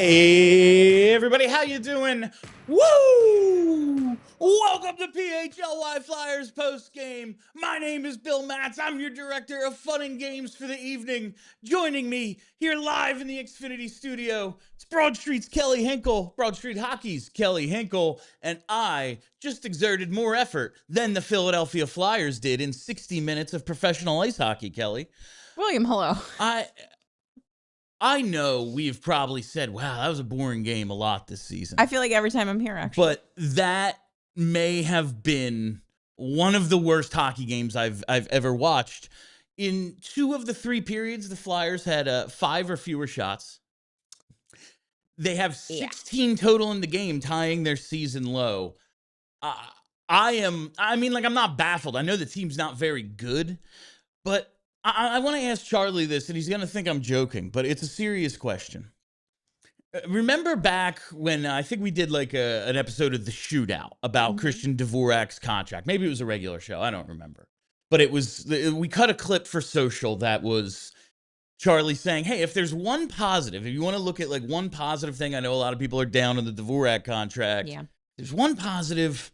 Hey everybody, how you doing? Woo! Welcome to PHLY Flyers post game. My name is Bill Matz. I'm your director of fun and games for the evening. Joining me here live in the Xfinity studio, it's Broad Street's Kelly Hinkle, Broad Street Hockey's Kelly Hinkle, and I just exerted more effort than the Philadelphia Flyers did in 60 minutes of professional ice hockey, Kelly. William, hello. I know we've probably said, wow, that was a boring game a lot this season. I feel like every time I'm here, actually. But that may have been one of the worst hockey games I've ever watched. In 2 of the 3 periods, the Flyers had 5 or fewer shots. They have 16 total in the game, tying their season low. I'm not baffled. I know the team's not very good, but I want to ask Charlie this, and he's going to think I'm joking, but it's a serious question. Remember back when I think we did like an episode of The Shootout about Christian Dvorak's contract? Maybe it was a regular show. I don't remember. But we cut a clip for social that was Charlie saying, hey, if there's one positive, if you want to look at like one positive thing, I know a lot of people are down on the Dvorak contract. Yeah. There's one positive,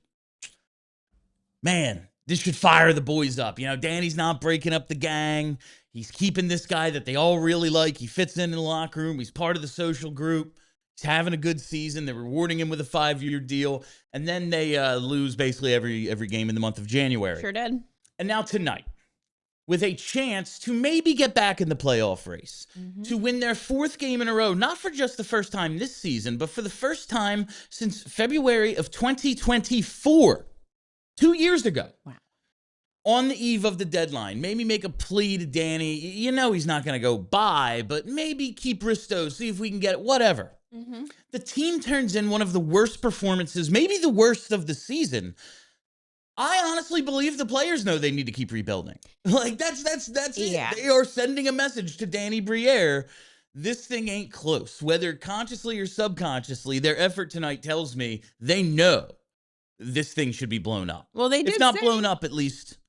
man. This should fire the boys up. You know, Danny's not breaking up the gang. He's keeping this guy that they all really like. He fits in the locker room. He's part of the social group. He's having a good season. They're rewarding him with a 5-year deal. And then they lose basically every game in the month of January. Sure did. And now tonight, with a chance to maybe get back in the playoff race, to win their 4th game in a row, not for just the first time this season, but for the first time since February of 2024. 2 years ago. Wow. On the eve of the deadline, maybe make a plea to Danny. You know he's not going to go buy, but maybe keep Risto, see if we can get it, whatever. The team turns in one of the worst performances, maybe the worst of the season. I honestly believe the players know they need to keep rebuilding. Like, that's it. They are sending a message to Danny Briere. This thing ain't close. Whether consciously or subconsciously, their effort tonight tells me they know this thing should be blown up. Well, they did if not blown up, at least,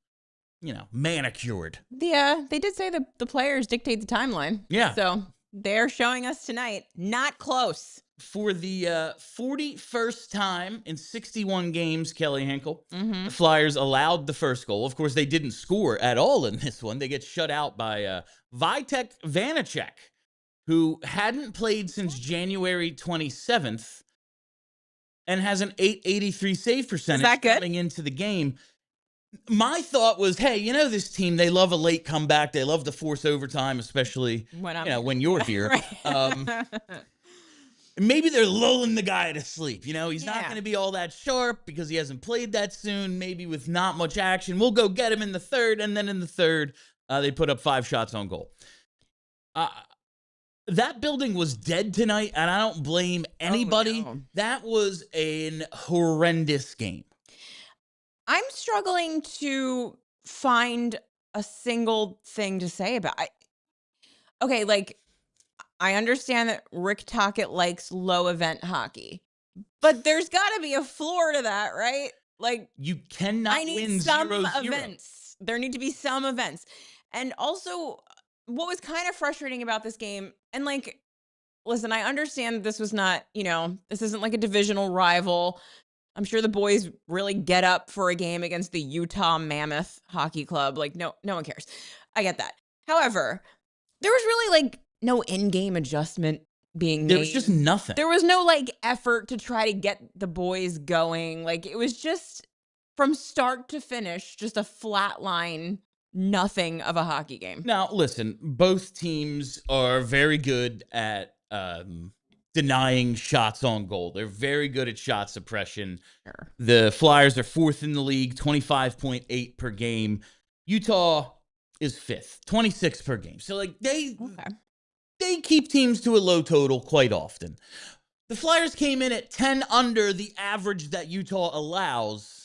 manicured. Yeah, they did say the players dictate the timeline. Yeah. So they're showing us tonight, not close. For the 41st time in 61 games, Kelly Hinkle, the Flyers allowed the first goal. Of course, they didn't score at all in this one. They get shut out by Vitek Vanacek, who hadn't played since January 27th. And has an .883 save percentage coming into the game. My thought was, hey, this team, they love a late comeback. They love to force overtime, especially when you're here. Maybe they're lulling the guy to sleep. He's not going to be all that sharp because he hasn't played that soon. Maybe with not much action. We'll go get him in the 3rd. And then in the 3rd, they put up 5 shots on goal. That building was dead tonight, and I don't blame anybody. Oh, no. That was an horrendous game. I'm struggling to find a single thing to say about it. Okay, I understand that Rick Tocchet likes low-event hockey, but there's got to be a floor to that, right? You cannot I need win some 0-0. events. There need to be some events. And also, what was kind of frustrating about this game, and listen, I understand that this was not, this isn't like a divisional rival. I'm sure the boys really get up for a game against the Utah Mammoth Hockey Club. No one cares. I get that. However, there was really no in-game adjustment being made. There was just nothing. There was no effort to try to get the boys going. It was just from start to finish, just a flat line. Nothing of a hockey game. Now, listen, both teams are very good at denying shots on goal. They're very good at shot suppression. Sure. The Flyers are 4th in the league, 25.8 per game. Utah is 5th, 26 per game. So, they keep teams to a low total quite often. The Flyers came in at 10 under the average that Utah allows.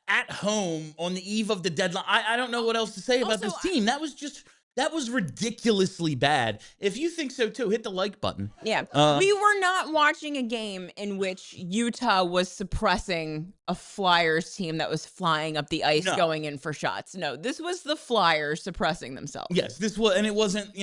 At home on the eve of the deadline. I don't know what else to say about this team. That was just That was ridiculously bad. If you think so too, hit the like button. Yeah. We were not watching a game in which Utah was suppressing a Flyers team that was flying up the ice No. going in for shots. No, this was the Flyers suppressing themselves. Yes, this was, and it wasn't,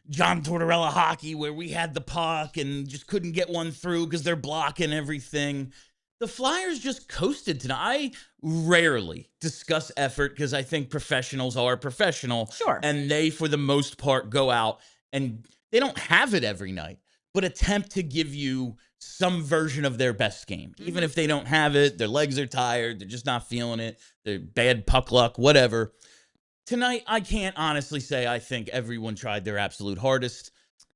John Tortorella hockey where we had the puck and just couldn't get one through because they're blocking everything. The Flyers just coasted tonight. I rarely discuss effort because I think professionals are professional. Sure. And they, for the most part, go out and they don't have it every night, but attempt to give you some version of their best game. Even if they don't have it, their legs are tired, they're just not feeling it, they're bad puck luck, whatever. Tonight, I can't honestly say I think everyone tried their absolute hardest,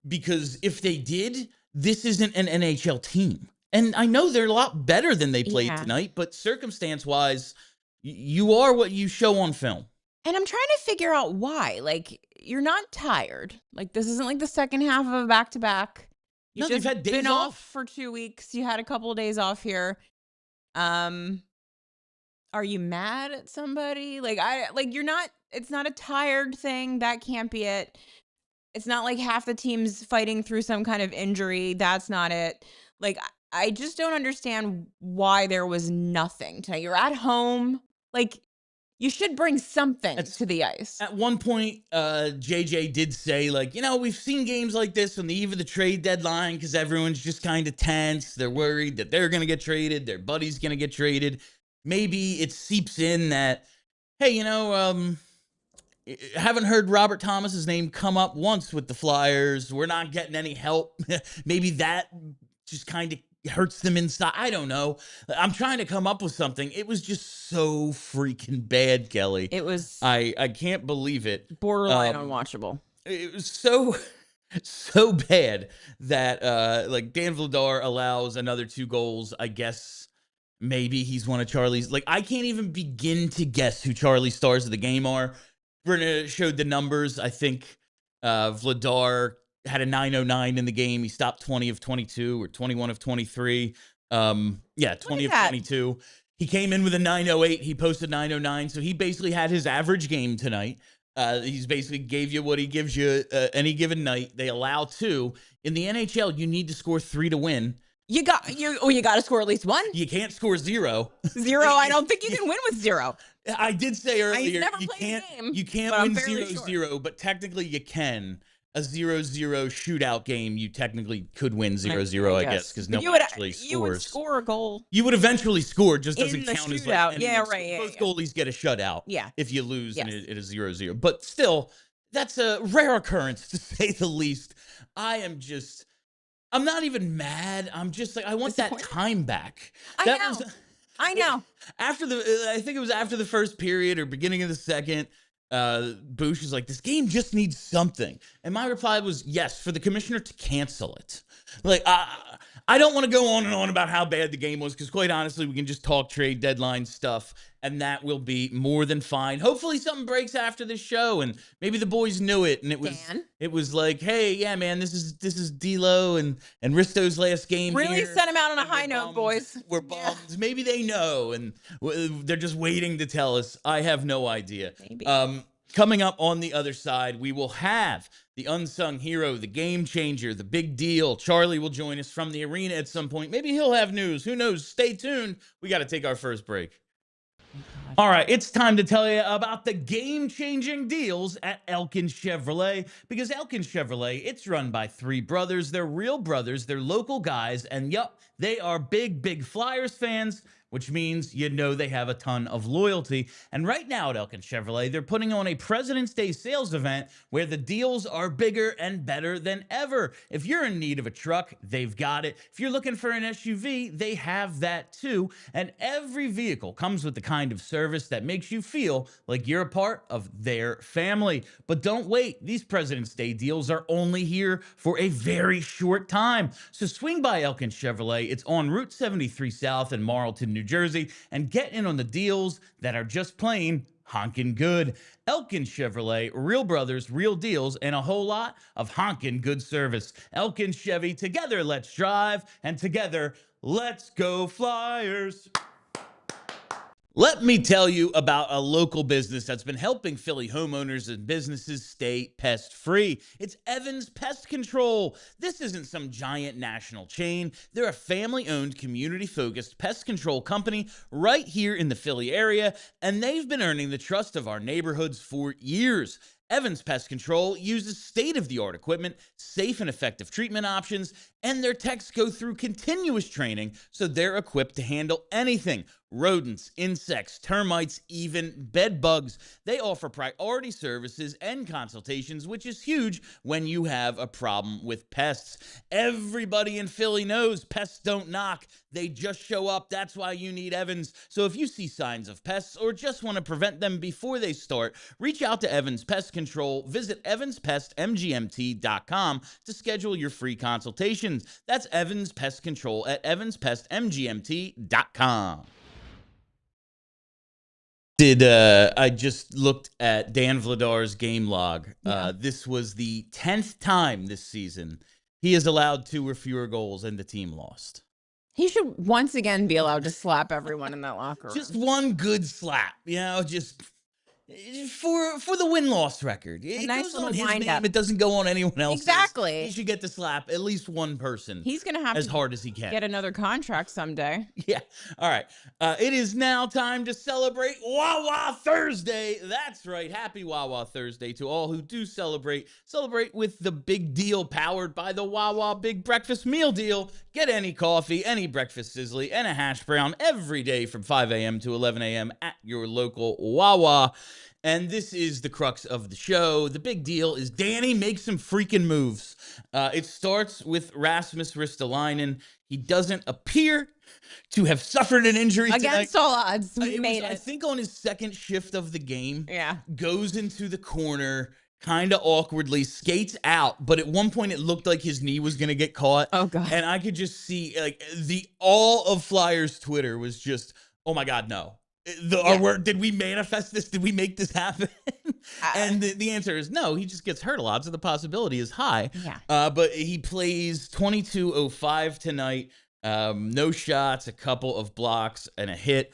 because if they did, this isn't an NHL team. And I know they're a lot better than they played tonight, but circumstance-wise, you are what you show on film. And I'm trying to figure out why. Like, you're not tired. Like, this isn't like the second half of a back-to-back. No, you've had days been off for 2 weeks. You had a couple of days off here. Are you mad at somebody? You're not, it's not a tired thing. That can't be it. It's not like half the team's fighting through some kind of injury. That's not it. Like, I just don't understand why there was nothing tonight. You're at home. Like, you should bring something to the ice. At one point, JJ did say, we've seen games like this on the eve of the trade deadline because everyone's just kind of tense. They're worried that they're going to get traded. Their buddy's going to get traded. Maybe it seeps in that, hey, haven't heard Robert Thomas's name come up once with the Flyers. We're not getting any help. Maybe that just kind of hurts them inside. I don't know. I'm trying to come up with something. It was just so freaking bad, Kelly. It was. I can't believe it. Borderline unwatchable. It was so bad that Dan Vladar allows another 2 goals. I guess maybe he's one of Charlie's. I can't even begin to guess who Charlie's stars of the game are. Briere showed the numbers. I think Vladar had a 909 in the game. He stopped 20 of 22 or 21 of 23. 20 of 22. He came in with a 908. He posted 909. So he basically had his average game tonight. He's basically gave you what he gives you any given night. They allow 2. In the NHL, you need to score 3 to win. You got to score at least 1. You can't score 0. 0. I don't think you can win with 0. I did say earlier, never played the game, you can't win 0-0, but technically you can. A 0-0 shootout game, you technically could win 0-0, I guess, because no one actually scores. You would score a goal. You would eventually score, just doesn't count shootout. as like. Yeah, right. Both goalies get a shutout. Yeah. If you lose and it is 0-0, but still, that's a rare occurrence to say the least. I'm not even mad. I'm just I want that time back. I know. I think it was after the first period or beginning of the second. Bush is like, this game just needs something. And my reply was, yes, for the commissioner to cancel it. I don't want to go on and on about how bad the game was, because quite honestly, we can just talk trade deadline stuff, and that will be more than fine. Hopefully something breaks after this show, and maybe the boys knew it, and it was like, hey, yeah, man, this is D'Lo and Risto's last game. Really sent him out on a high note, boys. We're bummed. Yeah. Maybe they know, and they're just waiting to tell us. I have no idea. Maybe. Coming up on the other side, we will have the unsung hero, the game changer, the big deal. Charlie will join us from the arena at some point. Maybe he'll have news. Who knows? Stay tuned. We got to take our first break. All right, it's time to tell you about the game-changing deals at Elkin Chevrolet, because Elkin Chevrolet, it's run by 3 brothers. They're real brothers. They're local guys, and yup, they are big Flyers fans, which means they have a ton of loyalty. And right now at Elkin Chevrolet, they're putting on a President's Day sales event where the deals are bigger and better than ever. If you're in need of a truck, they've got it. If you're looking for an SUV, they have that too. And every vehicle comes with the kind of service that makes you feel like you're a part of their family. But don't wait. These President's Day deals are only here for a very short time. So swing by Elkin Chevrolet. It's on Route 73 South in Marlton, New Jersey, and get in on the deals that are just plain honkin' good. Elkin Chevrolet, real brothers, real deals, and a whole lot of honkin' good service. Elkin Chevy, together let's drive, and together let's go Flyers. Let me tell you about a local business that's been helping Philly homeowners and businesses stay pest-free. It's Evans Pest Control. This isn't some giant national chain. They're a family-owned, community-focused pest control company right here in the Philly area, and they've been earning the trust of our neighborhoods for years. Evans Pest Control uses state-of-the-art equipment, safe and effective treatment options, and their techs go through continuous training so they're equipped to handle anything. Rodents, insects, termites, even bed bugs. They offer priority services and consultations, which is huge when you have a problem with pests. Everybody in Philly knows pests don't knock. They just show up. That's why you need Evans. So if you see signs of pests or just want to prevent them before they start, reach out to Evans Pest Control. Visit evanspestmgmt.com to schedule your free consultations. That's Evans Pest Control at evanspestmgmt.com. I just looked at Dan Vladar's game log. This was the 10th time this season he has allowed 2 or fewer goals and the team lost. He should once again be allowed to slap everyone in that locker room. Just one good slap, just for the win-loss record. It nice goes little on his wind name. up. It doesn't go on anyone else's. Exactly. He should get to slap at least one person. He's going to have as to hard as he can. get another contract someday. Yeah. All right. It is now time to celebrate Wawa Thursday. That's right. Happy Wawa Thursday to all who do celebrate. Celebrate with the big deal powered by the Wawa Big Breakfast Meal Deal. Get any coffee, any breakfast sizzly, and a hash brown every day from 5 a.m. to 11 a.m. at your local Wawa. And this is the crux of the show. The big deal is Danny makes some freaking moves. It starts with Rasmus Ristolainen. He doesn't appear to have suffered an injury against tonight. all odds. We made it. I think on his second shift of the game. Yeah. Goes into the corner, kind of awkwardly, skates out. But at one point, it looked like his knee was going to get caught. Oh, God. And I could just see, all of Flyers Twitter was just, oh, my God, no. Did we manifest this? Did we make this happen? And the answer is no. He just gets hurt a lot, so the possibility is high. Yeah. But he plays 22:05 tonight. No shots, a couple of blocks, and a hit.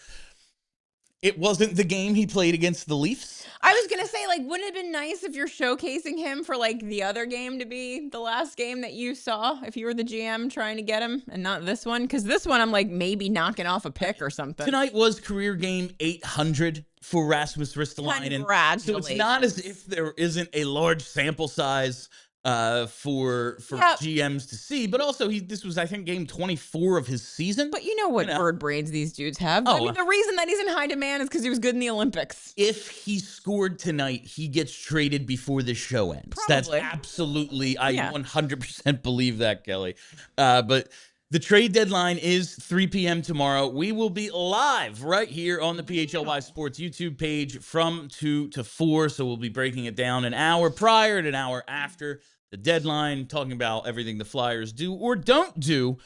It wasn't the game he played against the Leafs. I was going to say, wouldn't it have been nice if you're showcasing him for, the other game to be the last game that you saw, if you were the GM trying to get him, and not this one? Because this one, I'm maybe knocking off a pick or something. Tonight was career game 800 for Rasmus Ristolainen. Congratulations. So it's not as if there isn't a large sample size for GMs to see, but also this was, I think, game 24 of his season. But you know what bird brains these dudes have. I mean, the reason that he's in high demand is because he was good in the Olympics. If he scored tonight, he gets traded before the show ends. Probably. That's absolutely, I 100% believe that, Kelly. But the trade deadline is 3 p.m. tomorrow. We will be live right here on the PHLY Sports YouTube page from 2 to 4. So we'll be breaking it down an hour prior and an hour after the deadline, talking about everything the Flyers do or don't do.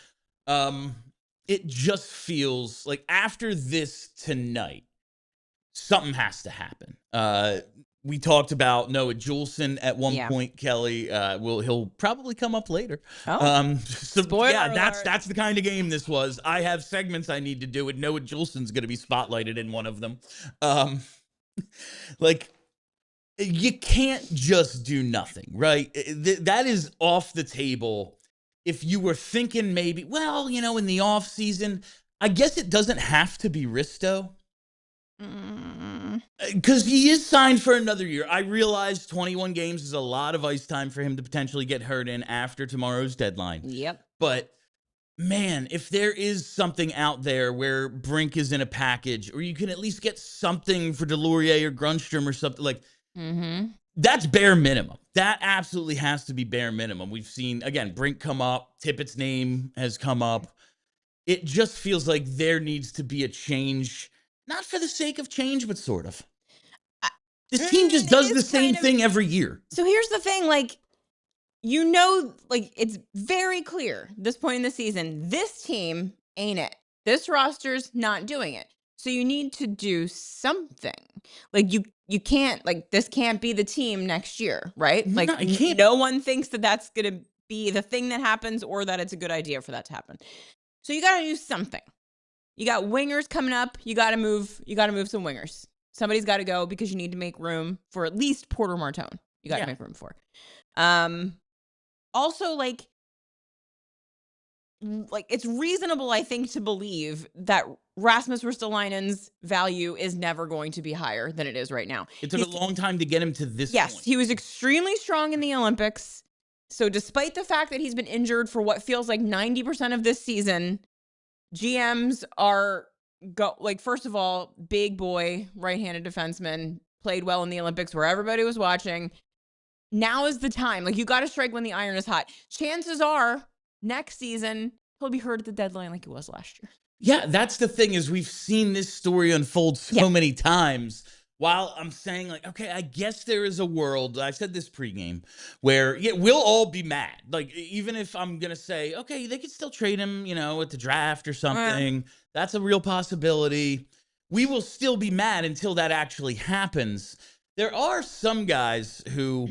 It just feels like after this tonight, something has to happen. We talked about Noah Juulsen at one point, Kelly. He'll probably come up later. Spoiler alert. That's the kind of game this was. I have segments I need to do, and Noah Juulsen's going to be spotlighted in one of them. You can't just do nothing, right? That is off the table. If you were thinking maybe, in the off season, I guess it doesn't have to be Risto. Because he is signed for another year. I realize 21 games is a lot of ice time for him to potentially get hurt in after tomorrow's deadline. Yep. But, man, if there is something out there where Brink is in a package, or you can at least get something for Delorier or Grunstrom or something, that's bare minimum. That absolutely has to be bare minimum. We've seen, again, Brink come up. Tippett's name has come up. It just feels like there needs to be a change. Not for the sake of change, but sort of. This team just does the same thing every year. So here's the thing, it's very clear at this point in the season, this team ain't it. This roster's not doing it. So you need to do something. You can't, this can't be the team next year, right? No one thinks that that's going to be the thing that happens or that it's a good idea for that to happen. So you got to do something. You got wingers coming up. You got to move some wingers. Somebody's got to go because you need to make room for at least Porter Martone. You got to make room for. Also, like it's reasonable, I think, to believe that Rasmus Ristolainen's value is never going to be higher than it is right now. It took a long time to get him to this point. Yes, he was extremely strong in the Olympics. So despite the fact that he's been injured for what feels like 90% of this season, GMs are first of all, big boy, right-handed defenseman, played well in the Olympics where everybody was watching. Now is the time. Like, you got to strike when the iron is hot. Chances are next season he'll be hurt at the deadline like he was last year. Yeah, that's the thing, is we've seen this story unfold so many times. While I'm saying, like, okay, I guess there is a world, I said this pregame, where we'll all be mad. Like, even if I'm going to say, okay, they could still trade him, at the draft or something. That's a real possibility. We will still be mad until that actually happens. There are some guys who,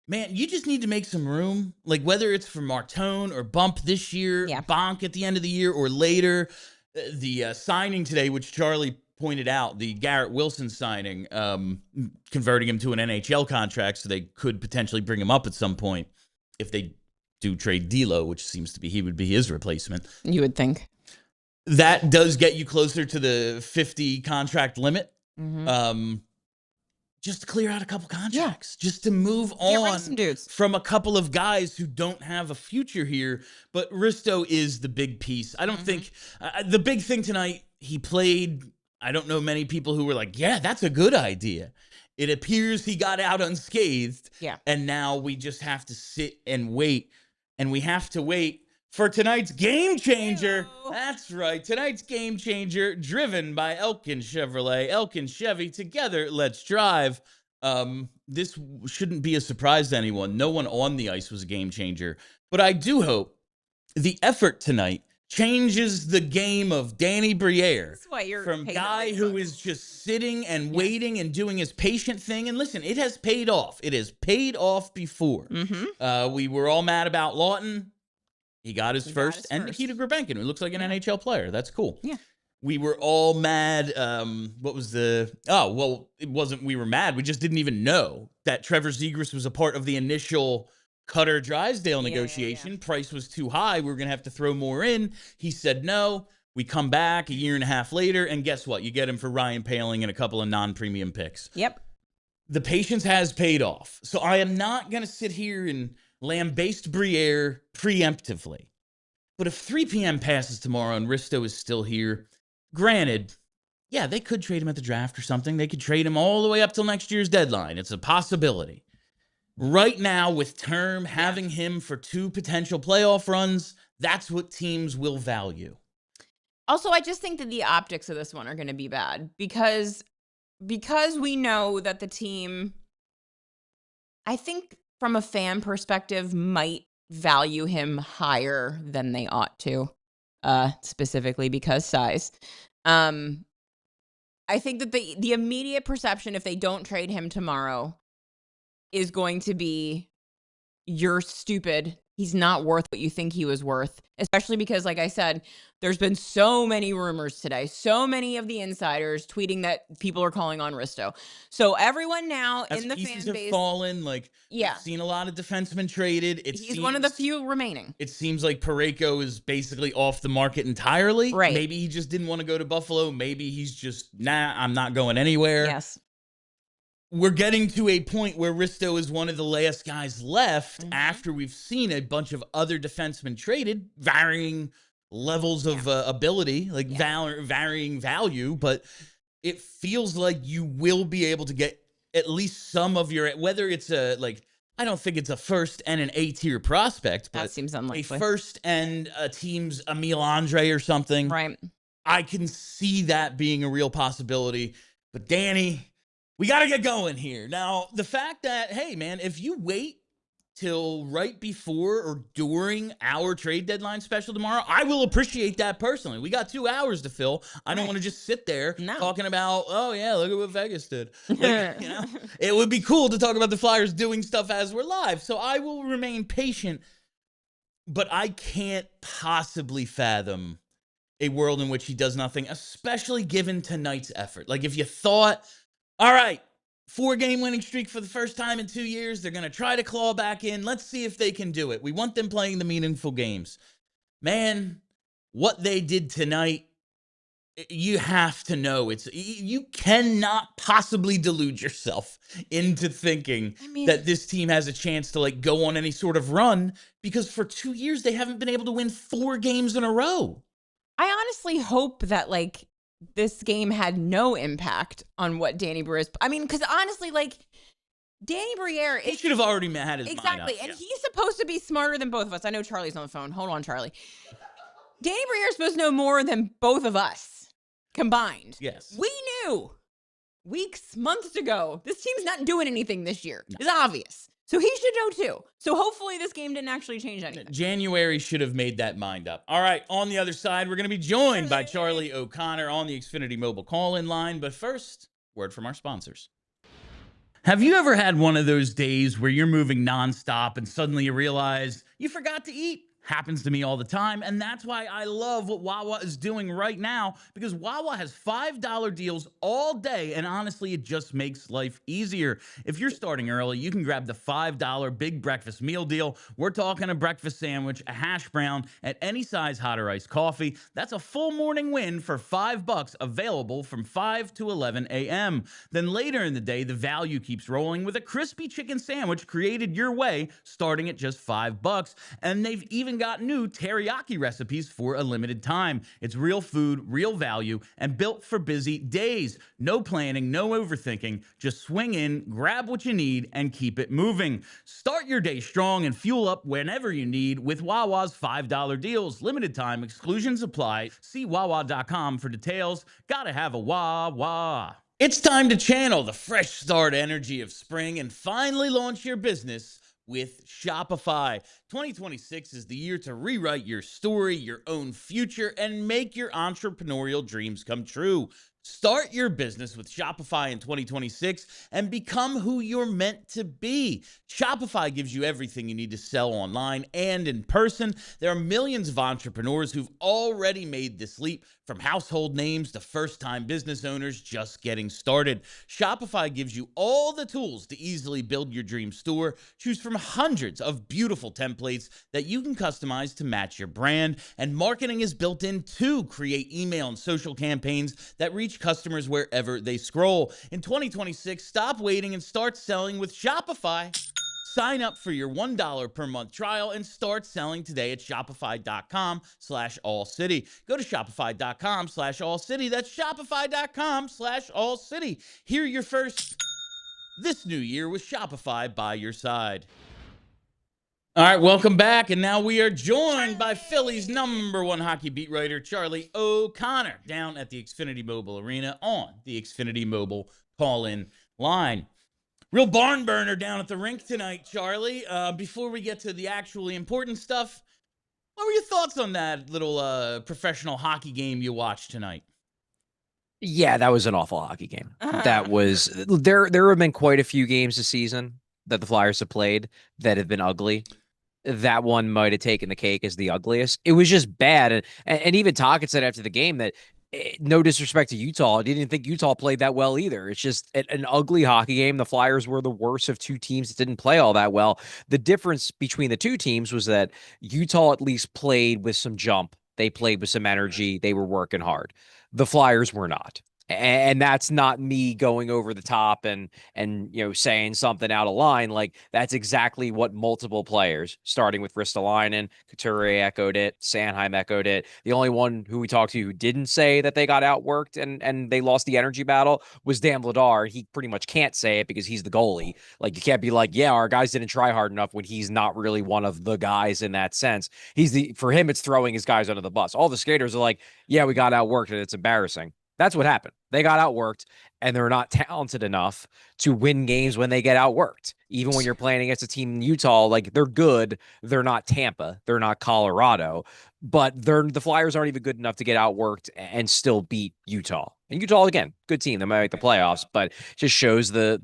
man, you just need to make some room. Like, whether it's for Martone or Bump this year, Bonk at the end of the year or later. The signing today, which Charlie pointed out, the Garrett Wilson signing, converting him to an NHL contract so they could potentially bring him up at some point if they do trade D'Lo, which seems to be he would be his replacement. You would think. That does get you closer to the 50 contract limit. Just to clear out a couple contracts, just to move on from a couple of guys who don't have a future here. But Risto is the big piece. I don't think the big thing tonight, he played. I don't know many people who were like, yeah, that's a good idea. It appears he got out unscathed. Yeah. And now we just have to sit and wait. And we have to wait for tonight's game changer. Hello. That's right. Tonight's game changer, driven by Elkin Chevrolet. Elkin Chevy, together, let's drive. This shouldn't be a surprise to anyone. No one on the ice was a game changer. But I do hope the effort tonight changes the game of Danny Briere from guy who is just sitting and waiting and doing his patient thing. And listen, it has paid off. It has paid off before. We were all mad about Lawton. He got his first. And Nikita Grabenkin, who looks like an NHL player. That's cool. Yeah. We were all mad. What was the... Oh, well, it wasn't we were mad. We just didn't even know that Trevor Zegras was a part of the initial Cutter Drysdale negotiation. Price was too high. We were going to have to throw more in. He said no. We come back a year and a half later, and guess what? You get him for Ryan Poehling and a couple of non-premium picks. Yep. The patience has paid off. So I am not going to sit here and lambaste Briere preemptively. But if 3 p.m. passes tomorrow and Risto is still here, granted, yeah, they could trade him at the draft or something. They could trade him all the way up till next year's deadline. It's a possibility. Right now, with term, having him for 2 potential playoff runs, that's what teams will value. Also, I just think that the optics of this one are going to be bad because we know that the team, I think from a fan perspective, might value him higher than they ought to, specifically because size. I think that the immediate perception, if they don't trade him tomorrow, is going to be, you're stupid. He's not worth what you think he was worth, especially because, like I said, there's been so many rumors today, so many of the insiders tweeting that people are calling on Risto. So everyone now in the fan base have fallen. Like, we've seen a lot of defensemen traded. He's one of the few remaining. It seems like Parayko is basically off the market entirely. Right. Maybe he just didn't want to go to Buffalo. Maybe he's just, nah, I'm not going anywhere. Yes. We're getting to a point where Risto is one of the last guys left after we've seen a bunch of other defensemen traded, varying levels of ability, like varying value. But it feels like you will be able to get at least some of your, whether it's a, like, I don't think it's a first and an A-tier prospect, but that seems unlikely. A first and a team's Emile Andre or something. Right. I can see that being a real possibility. But Danny, we got to get going here. Now, the fact that, hey, man, if you wait till right before or during our trade deadline special tomorrow, I will appreciate that personally. We got 2 hours to fill. I don't want to just sit there talking about, oh, yeah, look at what Vegas did. Like, it would be cool to talk about the Flyers doing stuff as we're live. So I will remain patient, but I can't possibly fathom a world in which he does nothing, especially given tonight's effort. Like if you thought, all right, 4-game winning streak for the first time in 2 years, they're going to try to claw back in. Let's see if they can do it. We want them playing the meaningful games. Man, what they did tonight, you have to know you cannot possibly delude yourself into thinking that this team has a chance to like go on any sort of run, because for 2 years they haven't been able to win 4 games in a row. I honestly hope that like this game had no impact on what Danny Briere is. I mean, because honestly, like Danny Briere, he should have already had his mind up. Exactly, and he's supposed to be smarter than both of us. I know Charlie's on the phone. Hold on, Charlie. Danny Briere is supposed to know more than both of us combined. Yes. We knew weeks, months ago, this team's not doing anything this year. No. It's obvious. So he should know too. So hopefully this game didn't actually change anything. January should have made that mind up. All right, on the other side, we're going to be joined by Charlie O'Connor on the Xfinity Mobile call-in line. But first, word from our sponsors. Have you ever had one of those days where you're moving nonstop and suddenly you realize you forgot to eat? Happens to me all the time, and that's why I love what Wawa is doing right now, because Wawa has $5 deals all day, and honestly, it just makes life easier. If you're starting early, you can grab the $5 big breakfast meal deal. We're talking a breakfast sandwich, a hash brown, at any size hot or iced coffee. That's a full morning win for $5, available from 5 to 11 a.m. Then later in the day, the value keeps rolling with a crispy chicken sandwich created your way, starting at just $5, and they've even got new teriyaki recipes for a limited time. It's real food, real value, and built for busy days. No planning, no overthinking. Just swing in, grab what you need, and keep it moving. Start your day strong and fuel up whenever you need with Wawa's $5 deals. Limited time, exclusions apply. See Wawa.com for details. Gotta have a Wawa. It's time to channel the fresh start energy of spring and finally launch your business with Shopify. 2026 is the year to rewrite your story, your own future, and make your entrepreneurial dreams come true. Start your business with Shopify in 2026 and become who you're meant to be. Shopify gives you everything you need to sell online and in person. There are millions of entrepreneurs who've already made this leap, from household names to first-time business owners just getting started. Shopify gives you all the tools to easily build your dream store. Choose from hundreds of beautiful templates that you can customize to match your brand, and marketing is built in to create email and social campaigns that reach customers wherever they scroll. In 2026, stop waiting and start selling with Shopify. Sign up for your $1 per month trial and start selling today at shopify.com/allcity. Go to shopify.com/allcity. That's shopify.com/allcity. Hear your first this new year with Shopify by your side. All right, welcome back. And now we are joined by Philly's #1 hockey beat writer, Charlie O'Connor, down at the Xfinity Mobile Arena on the Xfinity Mobile call-in line. Real barn burner down at the rink tonight, Charlie. Before we get to the actually important stuff, what were your thoughts on that little professional hockey game you watched tonight? Yeah, that was an awful hockey game. That was there have been quite a few games this season that the Flyers have played that have been ugly. That one might have taken the cake as the ugliest. It was just bad. And even Tocchet said after the game that, no disrespect to Utah, he didn't think Utah played that well either. It's just an ugly hockey game. The Flyers were the worst of two teams that didn't play all that well. The difference between the two teams was that Utah at least played with some jump. They played with some energy. They were working hard. The Flyers were not. And that's not me going over the top and saying something out of line. Like, that's exactly what multiple players, starting with Ristolainen, Couturier echoed it, Sanheim echoed it. The only one who we talked to who didn't say that they got outworked and they lost the energy battle was Dan Vladar. He pretty much can't say it because he's the goalie. Like, you can't be like, yeah, our guys didn't try hard enough, when he's not really one of the guys in that sense. For him, it's throwing his guys under the bus. All the skaters are like, yeah, we got outworked and it's embarrassing. That's what happened. They got outworked, and they're not talented enough to win games when they get outworked. Even when you're playing against a team in Utah, like, they're good. They're not Tampa. They're not Colorado. But the Flyers aren't even good enough to get outworked and still beat Utah. And Utah, again, good team. They might make the playoffs, but it just shows the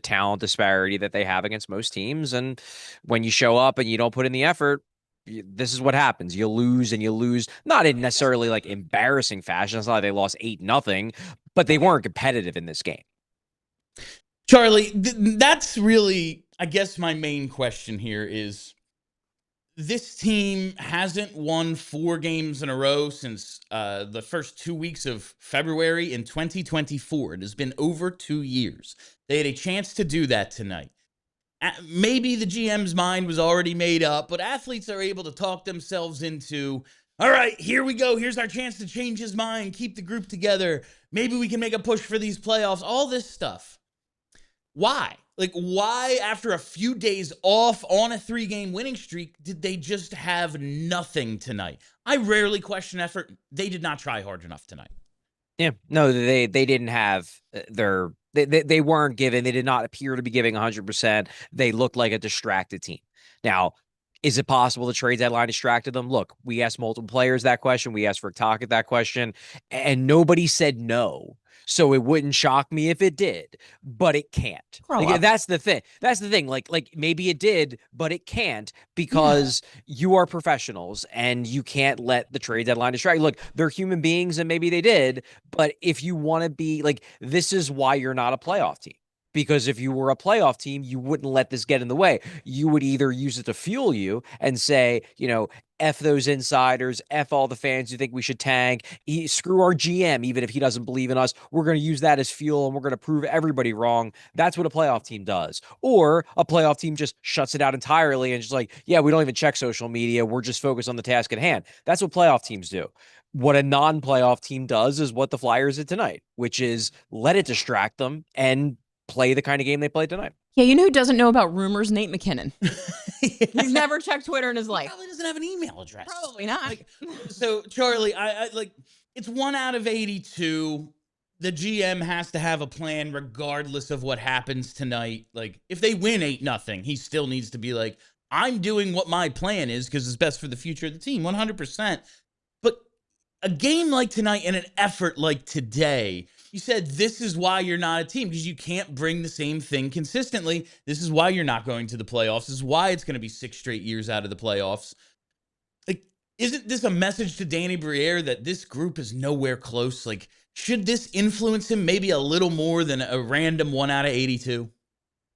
talent disparity that they have against most teams. And when you show up and you don't put in the effort, this is what happens. You lose, and you lose not in necessarily like embarrassing fashion. It's not like they lost 8-0, but they weren't competitive in this game. Charlie, that's really, I guess, my main question here is this team hasn't won 4 games in a row since the first 2 weeks of February in 2024. It has been over 2 years. They had a chance to do that tonight. Maybe the GM's mind was already made up, but athletes are able to talk themselves into, all right, here we go. Here's our chance to change his mind, keep the group together. Maybe we can make a push for these playoffs, all this stuff. Why? Like, why, after a few days off on a 3-game winning streak, did they just have nothing tonight? I rarely question effort. They did not try hard enough tonight. Yeah, no, they didn't have their they weren't giving. They did not appear to be giving 100%. They looked like a distracted team. Now, is it possible the trade deadline distracted them? Look, we asked multiple players that question. We asked Rick Tocchet that question, and nobody said no. So it wouldn't shock me if it did, but it can't. Like, that's the thing. That's the thing. Like maybe it did, but it can't because you are professionals and you can't let the trade deadline distract. Look, they're human beings and maybe they did, but if you want to be like, this is why you're not a playoff team. Because if you were a playoff team, you wouldn't let this get in the way. You would either use it to fuel you and say, F those insiders, F all the fans who think we should tank, screw our GM, even if he doesn't believe in us. We're going to use that as fuel and we're going to prove everybody wrong. That's what a playoff team does. Or a playoff team just shuts it out entirely and just like, yeah, we don't even check social media. We're just focused on the task at hand. That's what playoff teams do. What a non-playoff team does is what the Flyers did tonight, which is let it distract them and play the kind of game they played tonight. Yeah, you know who doesn't know about rumors? Nate McKinnon. He's never checked Twitter in his life. He probably doesn't have an email address. Probably not. So, Charlie, I like, it's 1 out of 82. The GM has to have a plan regardless of what happens tonight. Like, if they win 8-0, he still needs to be like, I'm doing what my plan is because it's best for the future of the team, 100%. But a game like tonight and an effort like today, you said this is why you're not a team, because you can't bring the same thing consistently. This is why you're not going to the playoffs. This is why it's going to be 6 straight years out of the playoffs. Like, isn't this a message to Danny Briere that this group is nowhere close? Like, should this influence him maybe a little more than a random 1 out of 82?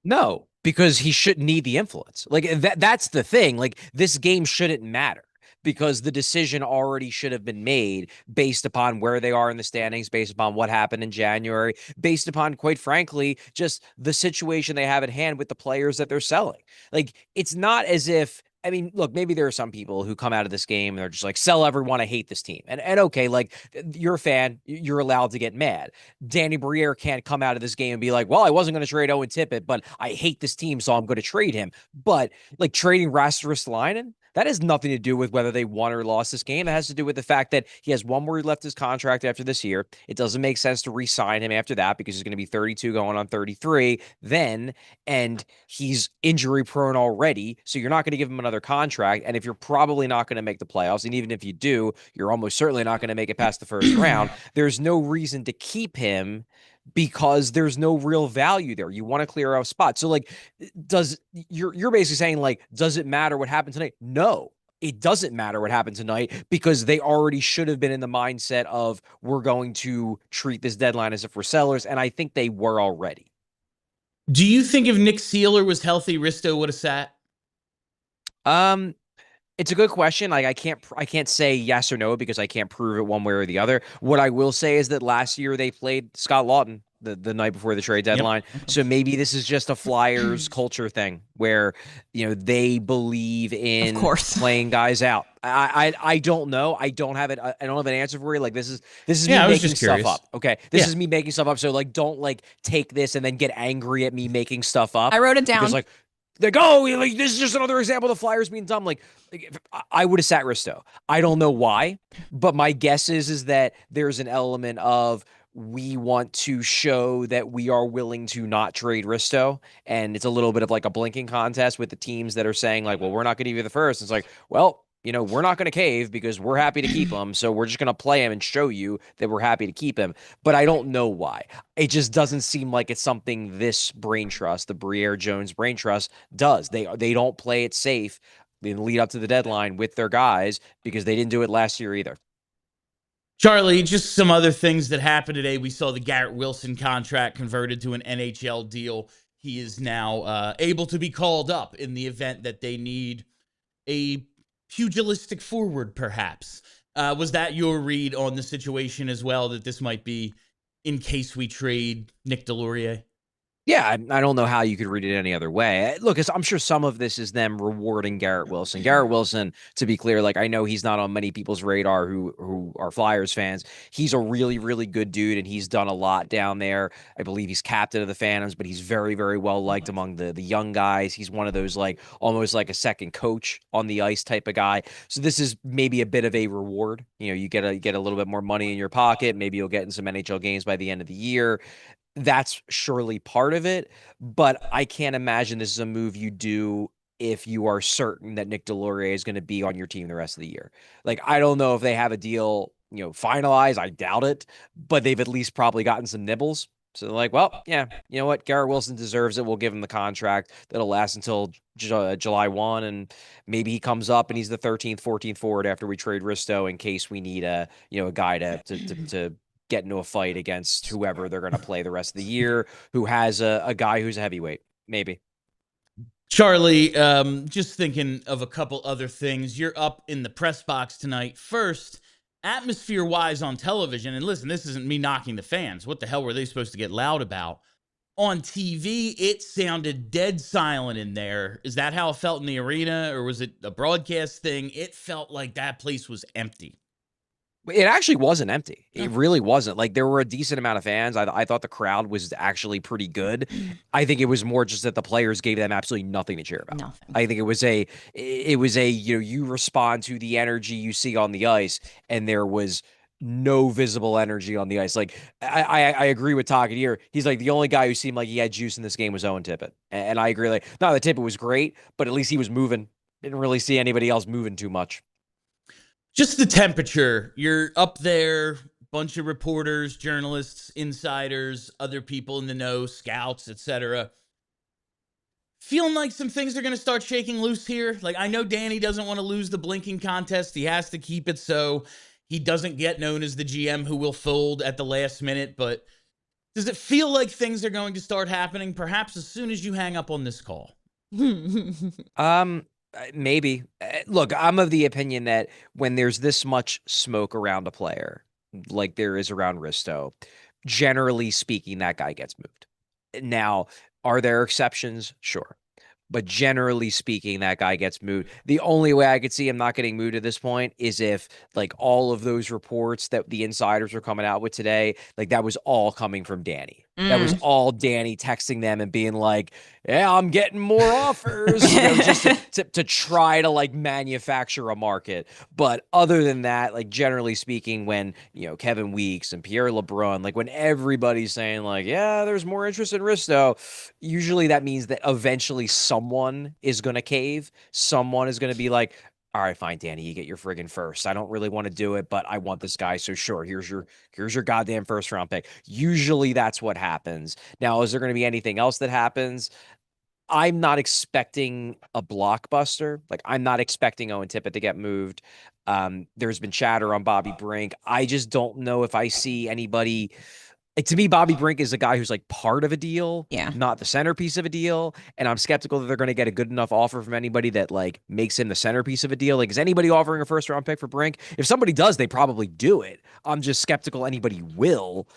No, because he shouldn't need the influence. Like, that's the thing. Like, this game shouldn't matter, because the decision already should have been made based upon where they are in the standings, based upon what happened in January, based upon, quite frankly, just the situation they have at hand with the players that they're selling. Like, it's not as if, I mean, look, maybe there are some people who come out of this game and they're just like, sell everyone, I hate this team. And okay, like, you're a fan, you're allowed to get mad. Danny Briere can't come out of this game and be like, well, I wasn't going to trade Owen Tippett, but I hate this team, so I'm going to trade him. But like trading Rasmus Ristolainen, that has nothing to do with whether they won or lost this game. It has to do with the fact that he has 1 more left his contract after this year. It doesn't make sense to re-sign him after that because he's going to be 32 going on 33 then, and he's injury prone already. So you're not going to give him another contract. And if you're probably not going to make the playoffs, and even if you do, you're almost certainly not going to make it past the first round, there's no reason to keep him because there's no real value there. You want to clear out spots. So like, you're basically saying like, does it matter what happened tonight? No, it doesn't matter what happened tonight because they already should have been in the mindset of we're going to treat this deadline as if we're sellers. And I think they were already. Do you think if Nick Seeler was healthy, Risto would have sat? It's a good question. Like, I can't say yes or no because I can't prove it one way or the other. What I will say is that last year they played Scott Lawton the night before the trade deadline. Yep. So maybe this is just a Flyers culture thing where, they believe in playing guys out. I don't know. I don't have it. I don't have an answer for you. Like, this is me making stuff up. Okay. This is me making stuff up. So like, don't like take this and then get angry at me making stuff up. I wrote it down. Because like, oh, like, this is just another example of the Flyers being dumb. Like I would have sat Risto. I don't know why, but my guess is that there's an element of we want to show that we are willing to not trade Risto. And it's a little bit of like a blinking contest with the teams that are saying like, well, we're not going to give you the first. It's like, well, we're not going to cave because we're happy to keep him. So we're just going to play him and show you that we're happy to keep him. But I don't know why. It just doesn't seem like it's something this brain trust, the Briere Jones brain trust, does. They don't play it safe in the lead up to the deadline with their guys, because they didn't do it last year either. Charlie, just some other things that happened today. We saw the Garrett Wilson contract converted to an NHL deal. He is now able to be called up in the event that they need a pugilistic forward, perhaps. Was that your read on the situation as well, that this might be in case we trade Nick Delorier? Yeah, I don't know how you could read it any other way. Look, I'm sure some of this is them rewarding Garrett Wilson. Garrett Wilson, to be clear, like, I know he's not on many people's radar who are Flyers fans. He's a really, really good dude, and he's done a lot down there. I believe he's captain of the Phantoms, but he's very, very well liked among the young guys. He's one of those, like, almost like a second coach on the ice type of guy. So this is maybe a bit of a reward. You know, you get a little bit more money in your pocket. Maybe you'll get in some NHL games by the end of the year. That's surely part of it, but I can't imagine this is a move you do if you are certain that Nick Delorier is going to be on your team the rest of the year. Like, I don't know if they have a deal, finalized. I doubt it, but they've at least probably gotten some nibbles. So they're like, well, yeah, you know what? Garrett Wilson deserves it. We'll give him the contract that'll last until July 1, and maybe he comes up and he's the 13th, 14th forward after we trade Risto in case we need a guy to get into a fight against whoever they're going to play the rest of the year, who has a guy who's a heavyweight, maybe. Charlie, just thinking of a couple other things. You're up in the press box tonight. First, atmosphere-wise on television, and listen, this isn't me knocking the fans. What the hell were they supposed to get loud about? On TV, it sounded dead silent in there. Is that how it felt in the arena, or was it a broadcast thing? It felt like that place was empty. It actually wasn't empty. It really wasn't. Like, there were a decent amount of fans. I thought the crowd was actually pretty good. I think it was more just that the players gave them absolutely nothing to cheer about. Nothing. I think it was a you respond to the energy you see on the ice, and there was no visible energy on the ice. Like, I agree with Tocchet here. He's like, the only guy who seemed like he had juice in this game was Owen Tippett. And I agree. Like, no, the Tippett was great, but at least he was moving. Didn't really see anybody else moving too much. Just the temperature. You're up there, bunch of reporters, journalists, insiders, other people in the know, scouts, etc. Feeling like some things are going to start shaking loose here. Like, I know Danny doesn't want to lose the blinking contest. He has to keep it so he doesn't get known as the GM who will fold at the last minute. But does it feel like things are going to start happening perhaps as soon as you hang up on this call? Maybe. Look, I'm of the opinion that when there's this much smoke around a player, like there is around Risto, generally speaking, that guy gets moved. Now, are there exceptions? Sure. But generally speaking, that guy gets moved. The only way I could see him not getting moved at this point is if, like, all of those reports that the insiders are coming out with today, like, that was all coming from Danny. That was all Danny texting them and being like, yeah, I'm getting more offers, just to try to, like, manufacture a market. But other than that, like, generally speaking, when, Kevin Weeks and Pierre LeBrun, like, when everybody's saying, like, yeah, there's more interest in Risto, usually that means that eventually someone is going to cave. Someone is going to be like, all right, fine, Danny, you get your friggin' first. I don't really want to do it, but I want this guy. So sure, here's your goddamn first round pick. Usually that's what happens. Now, is there going to be anything else that happens? I'm not expecting a blockbuster. Like, I'm not expecting Owen Tippett to get moved. There's been chatter on Bobby Brink. I just don't know if I see anybody. To me, Bobby Brink is a guy who's, like, part of a deal, not the centerpiece of a deal. And I'm skeptical that they're going to get a good enough offer from anybody that, like, makes him the centerpiece of a deal. Like, is anybody offering a first round pick for Brink? If somebody does, they probably do it. I'm just skeptical anybody will.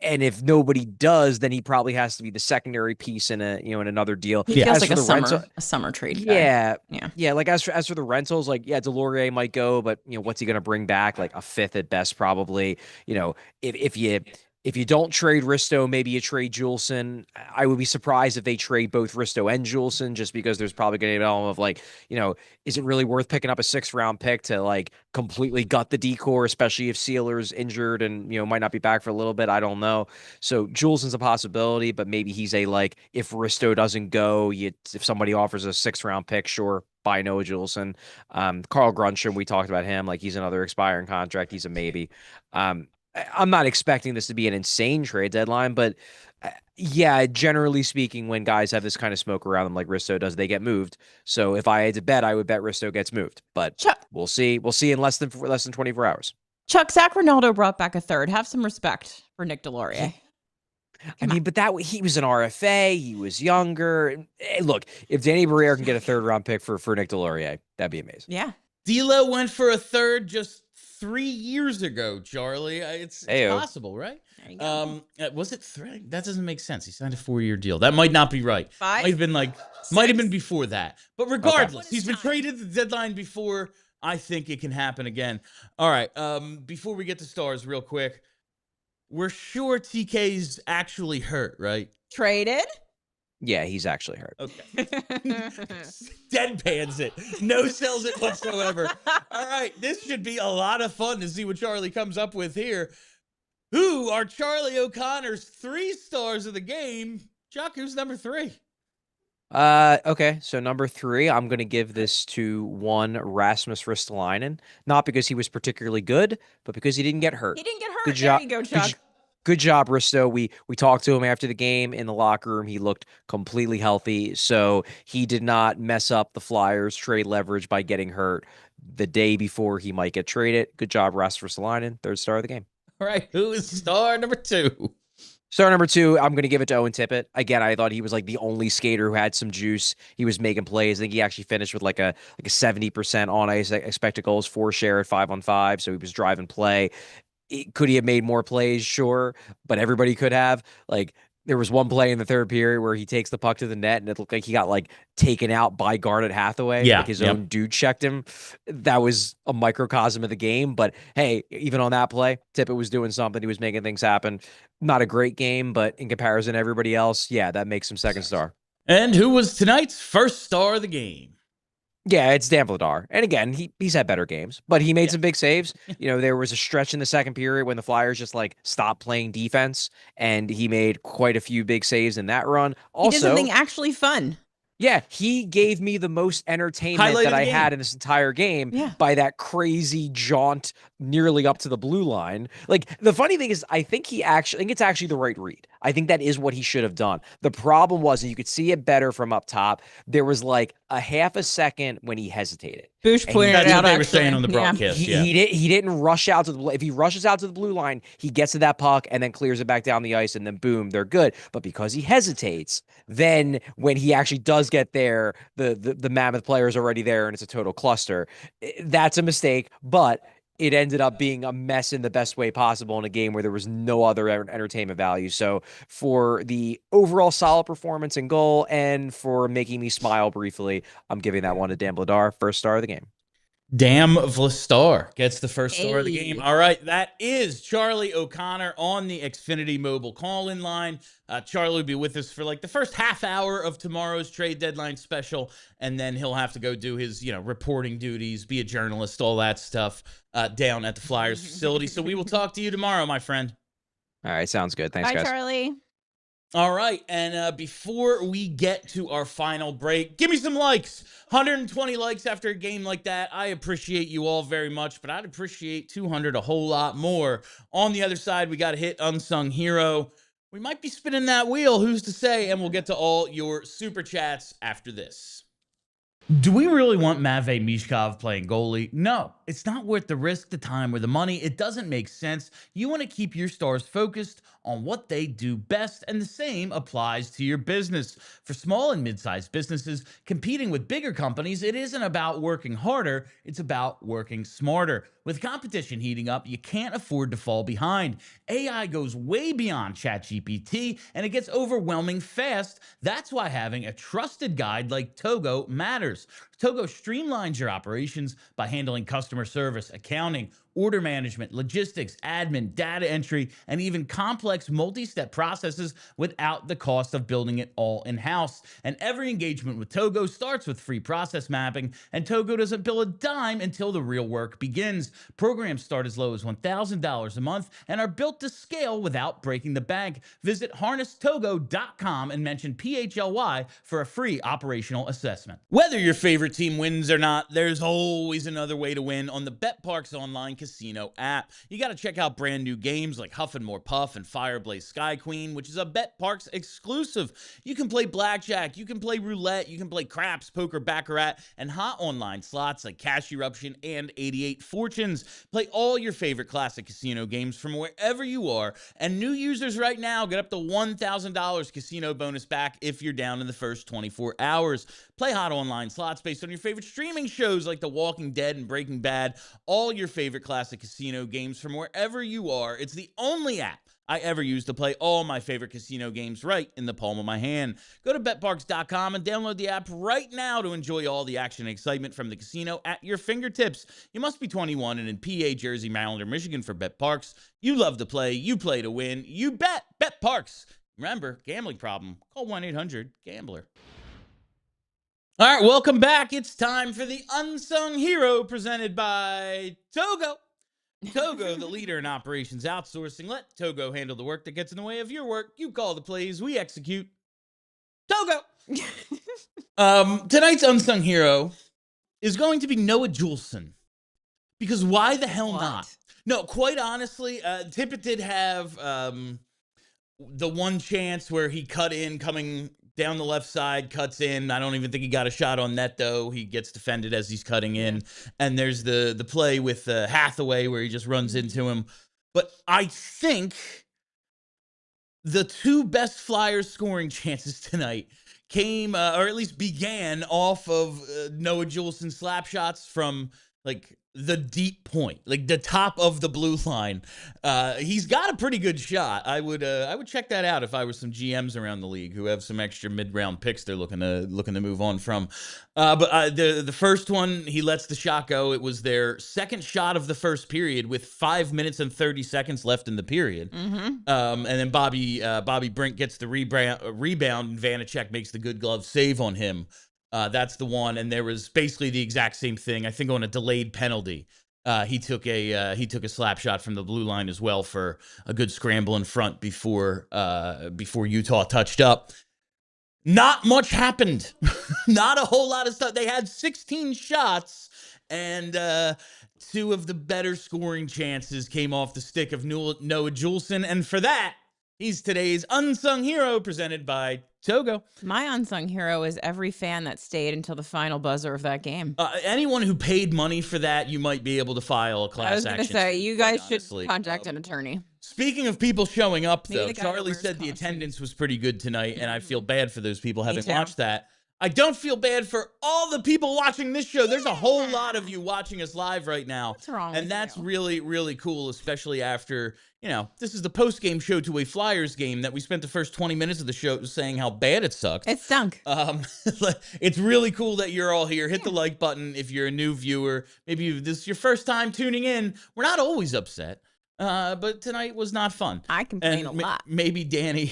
And if nobody does, then he probably has to be the secondary piece in in another deal. He feels like a summer trade guy. Yeah. Like, as for the rentals, like, yeah, Delorier might go, but what's he going to bring back? Like a fifth at best, probably. If you don't trade Risto, maybe you trade Juulsen. I would be surprised if they trade both Risto and Juulsen, just because there's probably going to be an element of, like, is it really worth picking up a 6th round pick to, like, completely gut the decor, especially if Sealer's injured and, might not be back for a little bit? I don't know. So Juulsen's a possibility, but maybe he's a, like, if Risto doesn't go, if somebody offers a 6th round pick, sure, buy Noah Juulsen. Carl Grunstrom, we talked about him. Like, he's another expiring contract. He's a maybe. I'm not expecting this to be an insane trade deadline, but Yeah, generally speaking, when guys have this kind of smoke around them like Risto does, they get moved. So if I had to bet, I would bet Risto gets moved. But Chuck, we'll see. We'll see in less than 24 hours. Zach Ronaldo brought back a third. Have some respect for Nick Deslauriers. I mean, but he was an RFA. He was younger. Hey, look, if Danny Briere can get a third-round pick for Nick Deslauriers, that'd be amazing. Yeah. D'Lo went for a third just 3 years ago, Charlie. It's possible, right? There you go. Was it 3? That doesn't make sense. He signed a 4-year deal. That might not be right. 5? Might have been before that. But regardless, Okay. he's been traded at the deadline before. I think it can happen again. All right. Before we get to stars, real quick, we're sure TK's actually hurt, right? Traded? Yeah, he's actually hurt. Okay. Deadpans it. No sells it whatsoever. All right. This should be a lot of fun to see what Charlie comes up with here. Who are Charlie O'Connor's 3 stars of the game? Chuck, who's number 3? Okay, so number 3, I'm going to give this to one Rasmus Ristolainen, not because he was particularly good, but because he didn't get hurt. He didn't get hurt. Good job. There you go, Chuck. Good job, Risto. We talked to him after the game in the locker room. He looked completely healthy, so he did not mess up the Flyers' trade leverage by getting hurt the day before he might get traded. Good job, Rasmus Ristolainen, 3rd star of the game. All right, who is star number 2? Star number 2, I'm going to give it to Owen Tippett. Again, I thought he was like the only skater who had some juice. He was making plays. I think he actually finished with like a 70% on ice expected goals for share at 5-on-5. So he was driving play. Could he have made more plays? Sure, but everybody could have. Like, there was one play in the 3rd period where he takes the puck to the net and it looked like he got like taken out by Garnet Hathaway. Yeah, like his own dude checked him. That was a microcosm of the game. But hey, even on that play, Tippett was doing something. He was making things happen. Not a great game, but in comparison to everybody else, yeah, that makes him 2nd star. And who was tonight's 1st star of the game? Yeah, it's Dan Vladar. And again, he's had better games, but he made some big saves. You know, there was a stretch in the 2nd period when the Flyers just like stopped playing defense, and he made quite a few big saves in that run. Also, he did something actually fun. Yeah, he gave me the most entertainment that I had in this entire game by that crazy jaunt nearly up to the blue line. Like, the funny thing is, I think it's actually the right read. I think that is what he should have done. The problem was, and you could see it better from up top, there was like a half a second when he hesitated. Boosh pointed That's it out. what they were saying on the broadcast. He didn't rush out to the. If he rushes out to the blue line, he gets to that puck and then clears it back down the ice, and then boom, they're good. But because he hesitates, then when he actually does get there, the Mammoth player is already there, and it's a total cluster. That's a mistake, but it ended up being a mess in the best way possible in a game where there was no other entertainment value. So for the overall solid performance and goal, and for making me smile briefly, I'm giving that one to Dan Vladar, 1st star of the game. Dan Vladar gets the 1st star of the game. All right, that is Charlie O'Connor on the Xfinity Mobile call-in line. Charlie will be with us for like the first half hour of tomorrow's trade deadline special, and then he'll have to go do his, reporting duties, be a journalist, all that stuff down at the Flyers facility. So we will talk to you tomorrow, my friend. All right, sounds good. Thanks, guys. Bye, Charlie. All right, and before we get to our final break, give me some likes. 120 likes after a game like that. I appreciate you all very much, but I'd appreciate 200 a whole lot more. On the other side, we got to hit Unsung Hero. We might be spinning that wheel, who's to say, and we'll get to all your super chats after this. Do we really want Matvei Michkov playing goalie? No, it's not worth the risk, the time, or the money. It doesn't make sense. You want to keep your stars focused on what they do best, and the same applies to your business. For small and mid-sized businesses competing with bigger companies, it isn't about working harder, it's about working smarter. With competition heating up, you can't afford to fall behind. AI goes way beyond ChatGPT, and it gets overwhelming fast. That's why having a trusted guide like Togo matters. Togo streamlines your operations by handling customer service, accounting, order management, logistics, admin, data entry, and even complex multi-step processes without the cost of building it all in-house. And every engagement with Togo starts with free process mapping, and Togo doesn't bill a dime until the real work begins. Programs start as low as $1,000 a month and are built to scale without breaking the bank. Visit harnesstogo.com and mention PHLY for a free operational assessment. Whether your favorite team wins or not, there's always another way to win on the BetParx Online Casino app. You got to check out brand new games like Huff and More Puff and Fireblaze Sky Queen, which is a BetParx exclusive. You can play blackjack, you can play roulette, you can play craps, poker, baccarat, and hot online slots like Cash Eruption and 88 Fortunes. Play all your favorite classic casino games from wherever you are, and new users right now get up to $1,000 casino bonus back if you're down in the first 24 hours. Play hot online slots based on your favorite streaming shows like The Walking Dead and Breaking Bad, all your favorite classic casino games from wherever you are. It's the only app I ever use to play all my favorite casino games right in the palm of my hand. Go to betparx.com and download the app right now to enjoy all the action and excitement from the casino at your fingertips. You must be 21 and in PA, Jersey, Maryland, or Michigan for BetParx. You love to play, you play to win, you bet. BetParx. Remember, gambling problem, call 1-800-GAMBLER. All right, welcome back. It's time for the Unsung Hero presented by Togo. Togo, the leader in operations outsourcing. Let Togo handle the work that gets in the way of your work. You call the plays, we execute. Togo. Tonight's Unsung Hero is going to be Noah Juulsen. Because why the hell not? No, quite honestly, Tippett did have the one chance where he cut in coming down the left side, cuts in. I don't even think he got a shot on net, though. He gets defended as he's cutting in. And there's the play with Hathaway where he just runs into him. But I think the two best Flyers scoring chances tonight came, or at least began, off of Noah Juulsen slap shots from, like, the deep point, like the top of the blue line. He's got a pretty good shot. I would check that out if I were some GMs around the league who have some extra mid-round picks they're looking to move on from. But the first one, he lets the shot go. It was their second shot of the first period with 5 minutes and 30 seconds left in the period. And then Bobby Brink gets the rebound, and Vanacek makes the good glove save on him. That's the one, and there was basically the exact same thing. I think on a delayed penalty, he took a slap shot from the blue line as well for a good scramble in front before Utah touched up. Not much happened. Not a whole lot of stuff. They had 16 shots, and two of the better scoring chances came off the stick of Noah Juulsen, and for that, he's today's Unsung Hero presented by Togo. My unsung hero is every fan that stayed until the final buzzer of that game. Anyone who paid money for that, you might be able to file a class action. I was going to say, you guys should contact an attorney. Speaking of people showing up, though, Charlie said the attendance was pretty good tonight, and I feel bad for those people having watched that. I don't feel bad for all the people watching this show. There's a whole lot of you watching us live right now. What's wrong and with that's you? really, really cool, especially after, this is the post-game show to a Flyers game that we spent the first 20 minutes of the show saying how bad it sucked. It stunk. It's really cool that you're all here. Hit the like button if you're a new viewer. Maybe this is your first time tuning in. We're not always upset. But tonight was not fun. I complain a lot. Maybe Danny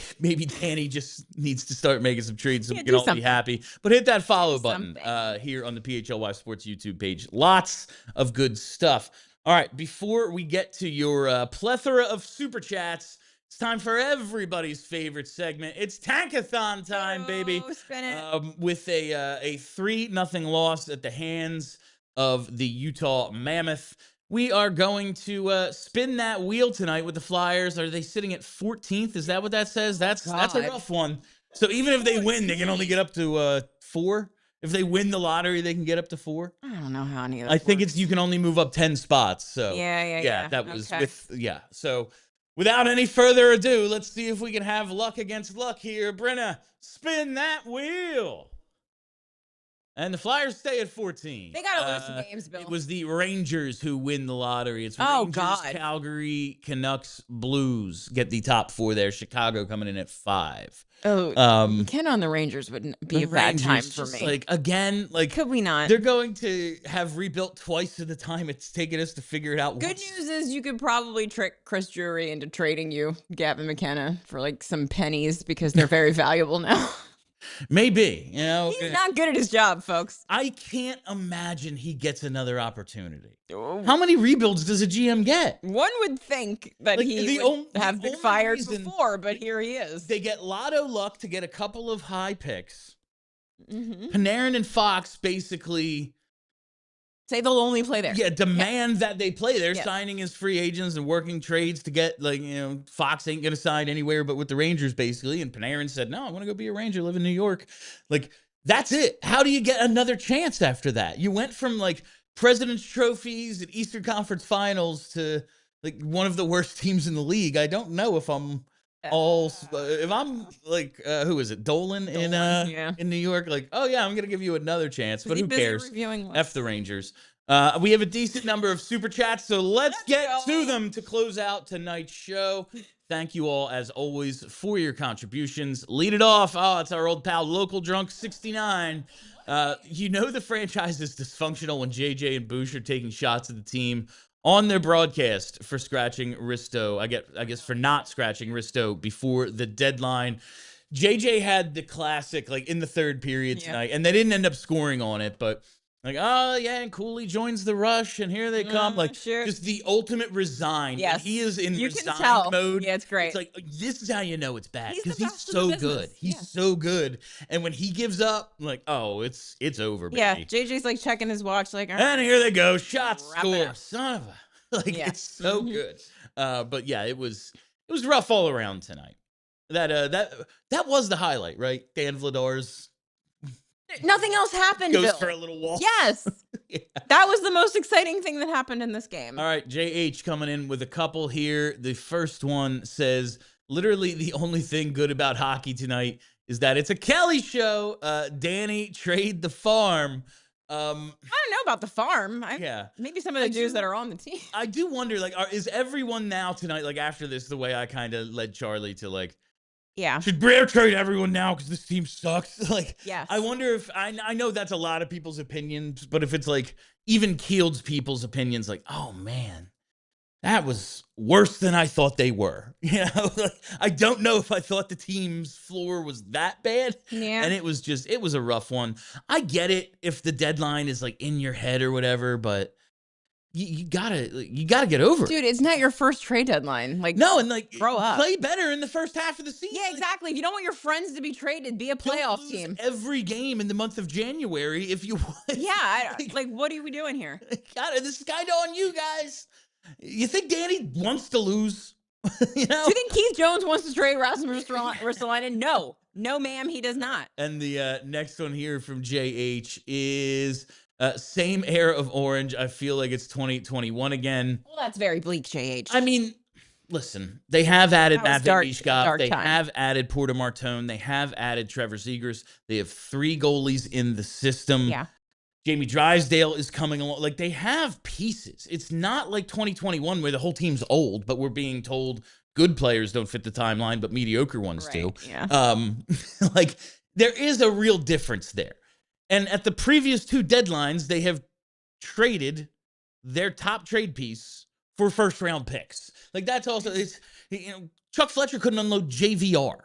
just needs to start making some trades so we can all be happy. But hit that follow button here on the PHLY Sports YouTube page. Lots of good stuff. All right, before we get to your plethora of super chats, it's time for everybody's favorite segment. It's Tankathon time, baby. Spin it. With a 3-0 loss at the hands of the Utah Mammoth. We are going to spin that wheel tonight with the Flyers. Are they sitting at 14th? Is that what that says? That's a rough one. So even if they win, they can only get up to 4. If they win the lottery, they can get up to 4. I don't know how any of that I think you can only move up 10 spots. So yeah. That was So without any further ado, let's see if we can have luck against luck here. Brenna, spin that wheel. And the Flyers stay at 14. They got to lose some games, Bill. It was the Rangers who win the lottery. It's Rangers, Calgary, Canucks, Blues get the top 4 there. Chicago coming in at 5. Oh, Ken on the Rangers wouldn't be a bad time for me. Could we not? They're going to have rebuilt twice in the time it's taken us to figure it out. Good news is you could probably trick Chris Drury into trading you Gavin McKenna for some pennies because they're very valuable now. Maybe, he's not good at his job, folks. I can't imagine he gets another opportunity. How many rebuilds does a GM get? One would think that he would have been fired before, but here he is. They get lotto luck to get a couple of high picks. Panarin and Fox basically Say they'll only play there. Yeah, demand that they play there, Yes. signing as free agents and working trades to get, like, Fox ain't going to sign anywhere but with the Rangers, basically. And Panarin said, no, I want to go be a Ranger, live in New York. Like, that's it. How do you get another chance after that? You went from, like, President's trophies and Eastern Conference Finals to, like, one of the worst teams in the league. I don't know if I'm if I'm like, who is it? Dolan in New York. Like, oh yeah, I'm going to give you another chance, but who cares? F the Rangers. We have a decent number of super chats, so let's get to them to close out tonight's show. Thank you all, as always, for your contributions. Lead it off. Oh, it's our old pal, Local Drunk 69. The franchise is dysfunctional when JJ and Bush are taking shots at the team on their broadcast for scratching Risto. I guess for not scratching Risto before the deadline. JJ had the classic, like, in the third period tonight, and they didn't end up scoring on it, but like, oh yeah, and Cooley joins the rush, and here they come. Like, just the ultimate resign. Yes. He is in resign mode. Yeah, it's great. It's like, this is how you know it's bad, because he's best in so the business. good. He's so good. And when he gives up, like, oh, it's over, baby. Yeah, JJ's like checking his watch, like, all right, and here they go. Shots wrap it score. up. Son of a, like, it's so good. But yeah, it was rough all around tonight. That was the highlight, right? Dan Vladar's nothing else happened. goes Bill. for a little walk. Yes. Yeah. That was the most exciting thing that happened in this game. All right, JH coming in with a couple here. The first one says, literally the only thing good about hockey tonight is that it's a Kelly show. Danny, trade the farm. I don't know about the farm. Maybe some of the dudes that are on the team. I do wonder, like, is everyone now tonight, like, after this, the way I kind of led Charlie to, like, should Briere trade everyone now because this team sucks? Like, yes. I wonder if, I know that's a lot of people's opinions, but if it's like even keeled people's opinions, like, oh man, that was worse than I thought they were. Like, I don't know if I thought the team's floor was that bad. Yeah. And it was a rough one. I get it if the deadline is like in your head or whatever, but you gotta get over it. Dude, it's not your first trade deadline. Like, no, and like, grow up. Play better in the first half of the season. Yeah, exactly. If you don't want your friends to be traded, be a playoff don't lose team. Every game in the month of January, if you want. Yeah, like, what are we doing here? This is kind of on you guys. You think Danny wants to lose? Do you think Keith Jones wants to trade Rasmus Ristolainen? No, ma'am, he does not. And the next one here from JH is same era of orange. I feel like it's 2021 again. Well, that's very bleak, JH. I mean, listen, they have added Matt Michkov. They time. have added Porter Martone. They have added Trevor Zegras. They have 3 goalies in the system. Yeah. Jamie Drysdale is coming along. Like, they have pieces. It's not like 2021 where the whole team's old, but we're being told good players don't fit the timeline, but mediocre ones do. Yeah. Like, there is a real difference there. And at the previous 2 deadlines, they have traded their top trade piece for first-round picks. Like, that's also, Chuck Fletcher couldn't unload JVR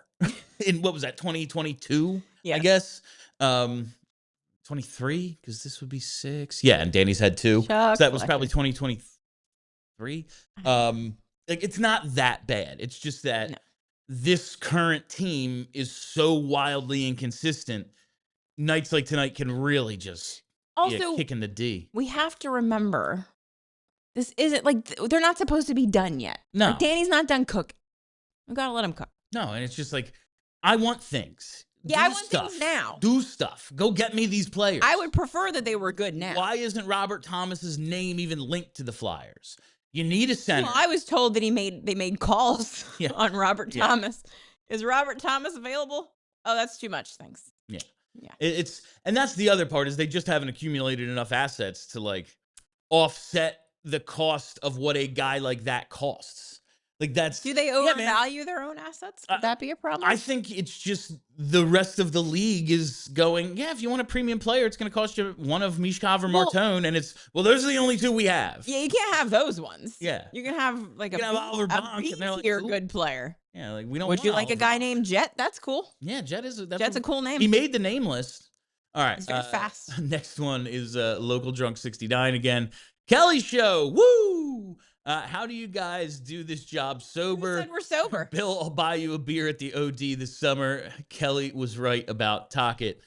in, what was that, 2022, I guess? 23, because this would be 6. Yeah, and Danny's had 2. So that was probably 2023. Like, it's not that bad. It's just that this current team is so wildly inconsistent. Nights like tonight can really just be a kick in the D. We have to remember, this isn't like, they're not supposed to be done yet. No. Like, Danny's not done cooking. We got to let him cook. No, and it's just like, I want things. Yeah, I want things now. Do stuff. Go get me these players. I would prefer that they were good now. Why isn't Robert Thomas's name even linked to the Flyers? You need a center. Well, I was told that they made calls on Robert Thomas. Is Robert Thomas available? Oh, that's too much. Thanks. Yeah. And that's the other part, is they just haven't accumulated enough assets to, like, offset the cost of what a guy like that costs. Like, that's... Do they overvalue their own assets? Would that be a problem? I think it's just the rest of the league is going, if you want a premium player, it's going to cost you one of Michkov or Martone, and it's, those are the only 2 we have. Yeah, you can't have those ones. Yeah. You can have, like, a B-tier good player. Yeah, like, we don't Would you like a guy named Jet? That's cool. Yeah, Jet's a cool name. He made the name list. All right. He's very fast. Next one is Local Drunk 69 again. Kelly Show. Woo! How do you guys do this job sober? We said we're sober. Bill, I'll buy you a beer at the OD this summer. Kelly was right about Tocchet.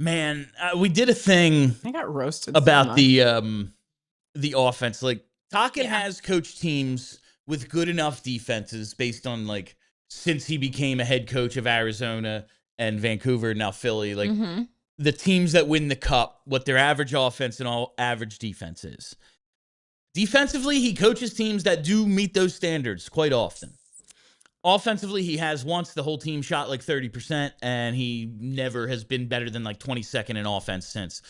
Man, we did a thing I got roasted so about much. the offense. Like Tocchet has coached teams with good enough defenses based on like since he became a head coach of Arizona and Vancouver, now Philly, like the teams that win the cup, what their average offense and all average defense is. Defensively, he coaches teams that do meet those standards quite often. Offensively, he has once the whole team shot like 30%, and he never has been better than like 22nd in offense since.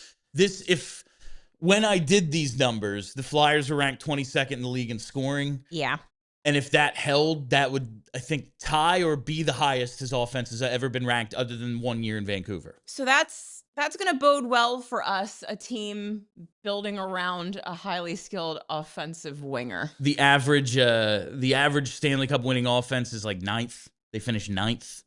When I did these numbers, the Flyers were ranked 22nd in the league in scoring. Yeah. And if that held, that would, I think, tie or be the highest his offense has ever been ranked other than 1 year in Vancouver. So that's going to bode well for us, a team building around a highly skilled offensive winger. The average Stanley Cup winning offense is like 9th. They finished 9th.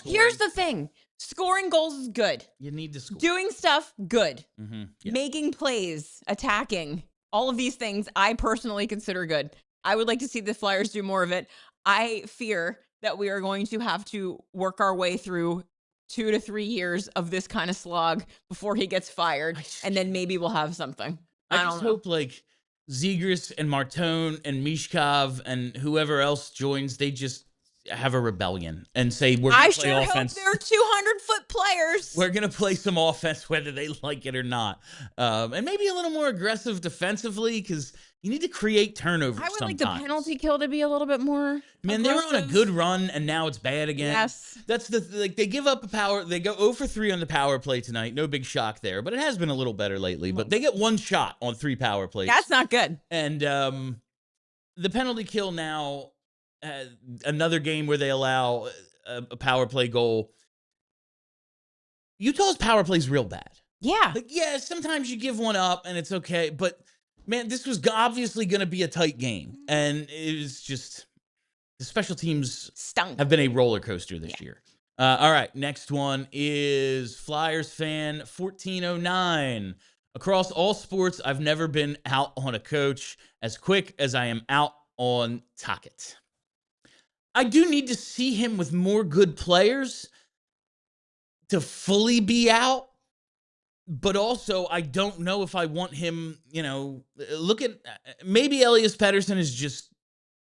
Here's the thing. Scoring goals is good. You need to score. Doing stuff, good. Yeah. Making plays, attacking, all of these things I personally consider good. I would like to see the Flyers do more of it. I fear that we are going to have to work our way through 2 to 3 years of this kind of slog before he gets fired, and then maybe we'll have something. I just hope like Zegras and Martone and Michkov and whoever else joins, they just have a rebellion and say we're going to play offense. I sure hope they're 200-foot players. We're going to play some offense whether they like it or not. And maybe a little more aggressive defensively because you need to create turnovers sometimes. I would like the penalty kill to be a little bit more Man, aggressive. they're on a good run, and now it's bad again. Yes. That's they give up a power. They go 0 for 3 on the power play tonight. No big shock there, but it has been a little better lately. But they get 1 shot on 3 power plays. That's not good. And the penalty kill now, another game where they allow a power play goal. Utah's power play is real bad. Yeah. Like, yeah, sometimes you give one up, and it's okay, but man, this was obviously going to be a tight game, and it was just the special teams stunk. Have been a roller coaster this year. All right, next one is Flyers fan 1409. Across all sports, I've never been out on a coach as quick as I am out on Tocchet. I do need to see him with more good players to fully be out. But also, I don't know if I want him, look at, maybe Elias Pettersson is just,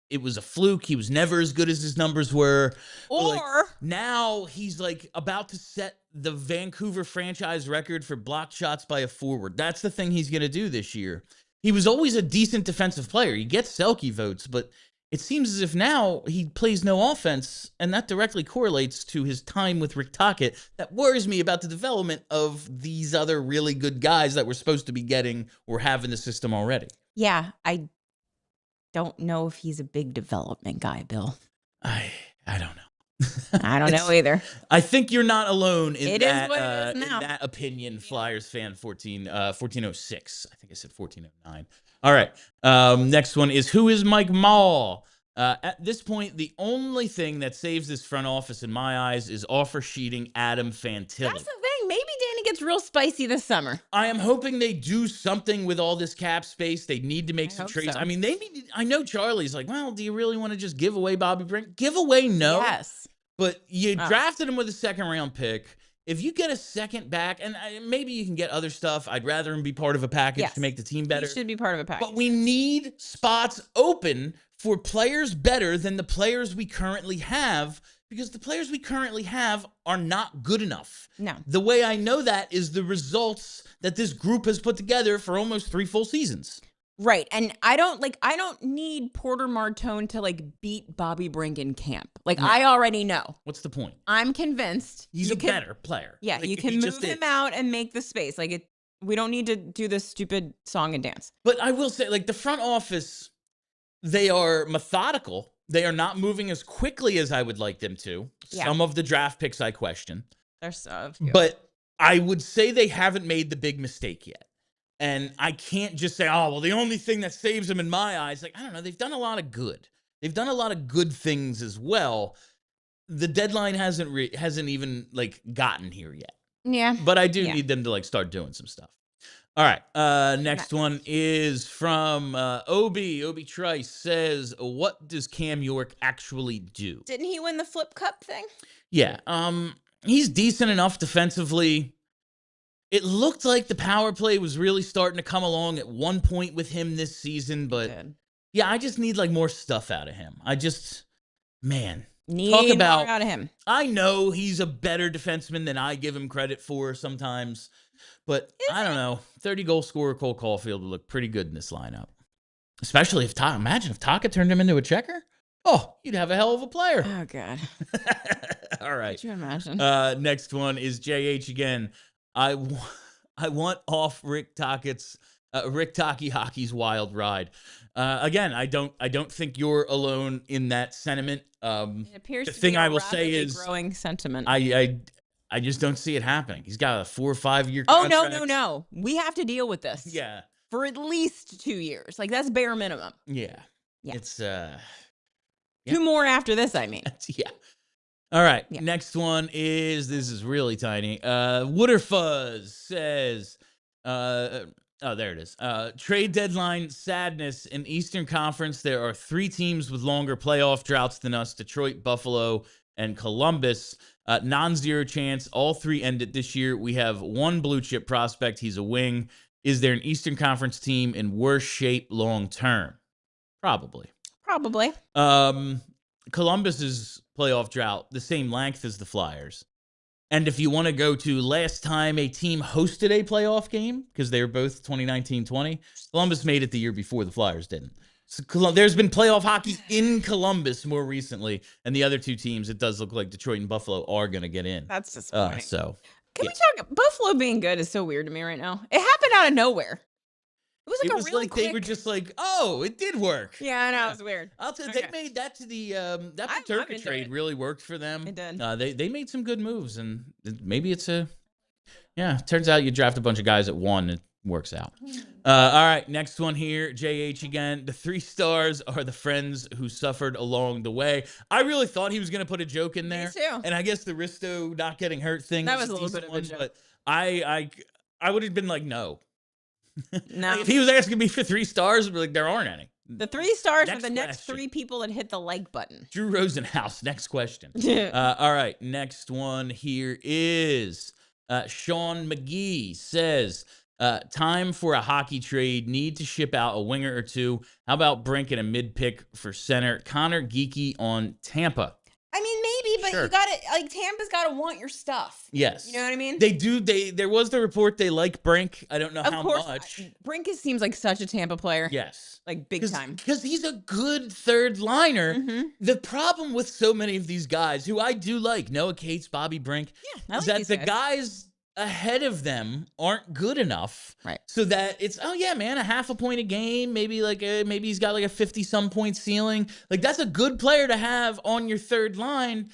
it was a fluke. He was never as good as his numbers were. Or now he's like about to set the Vancouver franchise record for blocked shots by a forward. That's the thing he's going to do this year. He was always a decent defensive player. He gets Selke votes, but it seems as if now he plays no offense, and that directly correlates to his time with Rick Tocchet. That worries me about the development of these other really good guys that we're supposed to be getting or have in the system already. Yeah, I don't know if he's a big development guy, Bill. I don't know. I don't know either. I think you're not alone in It is what it is now. in that opinion, Flyers fan 1406. I think I said 1409. All right. Next one is, who is Mike Mall? At this point, the only thing that saves this front office in my eyes is offer sheeting Adam Fantilli. That's the thing. Maybe Danny gets real spicy this summer. I am hoping they do something with all this cap space. They need to make some trades. So. I mean, I know Charlie's like, well, do you really want to just give away Bobby Brink? Give away, no. Yes. But you drafted him with a 2nd round pick. If you get a second back, and maybe you can get other stuff, I'd rather him be part of a package to make the team better. He should be part of a package. But we need spots open for players better than the players we currently have, because the players we currently have are not good enough. No. The way I know that is the results that this group has put together for almost 3 full seasons. Right. And I don't need Porter Martone to beat Bobby Brink in camp. I already know. What's the point? I'm convinced he's a better player. Yeah, you can move him out and make the space. We don't need to do this stupid song and dance. But I will say, the front office, they are methodical. They are not moving as quickly as I would like them to. Yeah. Some of the draft picks I question. They're so. But I would say they haven't made the big mistake yet. And I can't just say, oh, well, the only thing that saves them in my eyes, I don't know, they've done a lot of good. They've done a lot of good things as well. The deadline hasn't even gotten here yet. Yeah. But I do need them to start doing some stuff. All right. Next one is from Obi. Obi Trice says, what does Cam York actually do? Didn't he win the Flip Cup thing? Yeah. He's decent enough defensively. It looked like the power play was really starting to come along at one point with him this season, but yeah, I just need like more stuff out of him. Man, talk about more out of him. I know he's a better defenseman than I give him credit for sometimes, but I don't know. 30-goal scorer Cole Caulfield would look pretty good in this lineup, especially if imagine if Tocchet turned him into a checker. Oh, you'd have a hell of a player. Oh God. All right. Could you imagine? Next one is JH again. I want off Rick Tocchet's Rick Tocchet hockey's wild ride. Again, I don't think you're alone in that sentiment. It appears the to thing be I a will say is growing sentiment. I just don't see it happening. He's got a 4 or 5 year Oh contract. no. We have to deal with this. Yeah. For at least 2 years. Like that's bare minimum. Yeah. Yeah. It's 2 more after this, I mean. yeah. All right. Yeah. Next one is this is really tiny. Wooderfuzz says oh, there it is. Trade deadline sadness in Eastern Conference. There are 3 teams with longer playoff droughts than us: Detroit, Buffalo, and Columbus. Non-zero chance. All 3 ended this year. We have 1 blue chip prospect. He's a wing. Is there an Eastern Conference team in worse shape long term? Probably. Columbus's playoff drought the same length as the Flyers. And if you want to go to last time a team hosted a playoff game, because they were both 2019-20, Columbus made it the year before the Flyers didn't. So there's been playoff hockey in Columbus more recently, and the other 2 teams, it does look like Detroit and Buffalo are going to get in. That's disappointing. Can yeah. we talk? Buffalo being good is so weird to me right now. It happened out of nowhere. It was like they were just like, oh, it did work. Yeah, I know. It was weird. I'll tell you, they made that to the that Paterka trade really worked for them. It did. They made some good moves, and maybe it's turns out you draft a bunch of guys at 1, it works out. All right, next one here, JH again. The 3 stars are the friends who suffered along the way. I really thought he was going to put a joke in there. Me too. And I guess the Risto not getting hurt thing was a little bit of a joke. But I would have been like, no. No. If he was asking me for 3 stars, I'd be like, there aren't any. The 3 stars Next are the next question. 3 people that hit the like button. Drew Rosenhaus, next question. All right, next one here is Sean McGee says, time for a hockey trade. Need to ship out a winger or 2. How about Brink and a mid-pick for center? Connor Geeky on Tampa. I mean, maybe, but Sure. you got to, like, Tampa's got to want your stuff. Yes. You know what I mean? They do. There was the report they like Brink. I don't know how much. Brink seems like such a Tampa player. Yes. Like, big time. Because he's a good third liner. Mm-hmm. The problem with so many of these guys, who I do like, Noah Cates, Bobby Brink, is that the guys ahead of them aren't good enough. Right. So that it's, oh yeah, man, a half a point a game, maybe maybe he's got like a 50-some point ceiling. Like, that's a good player to have on your third line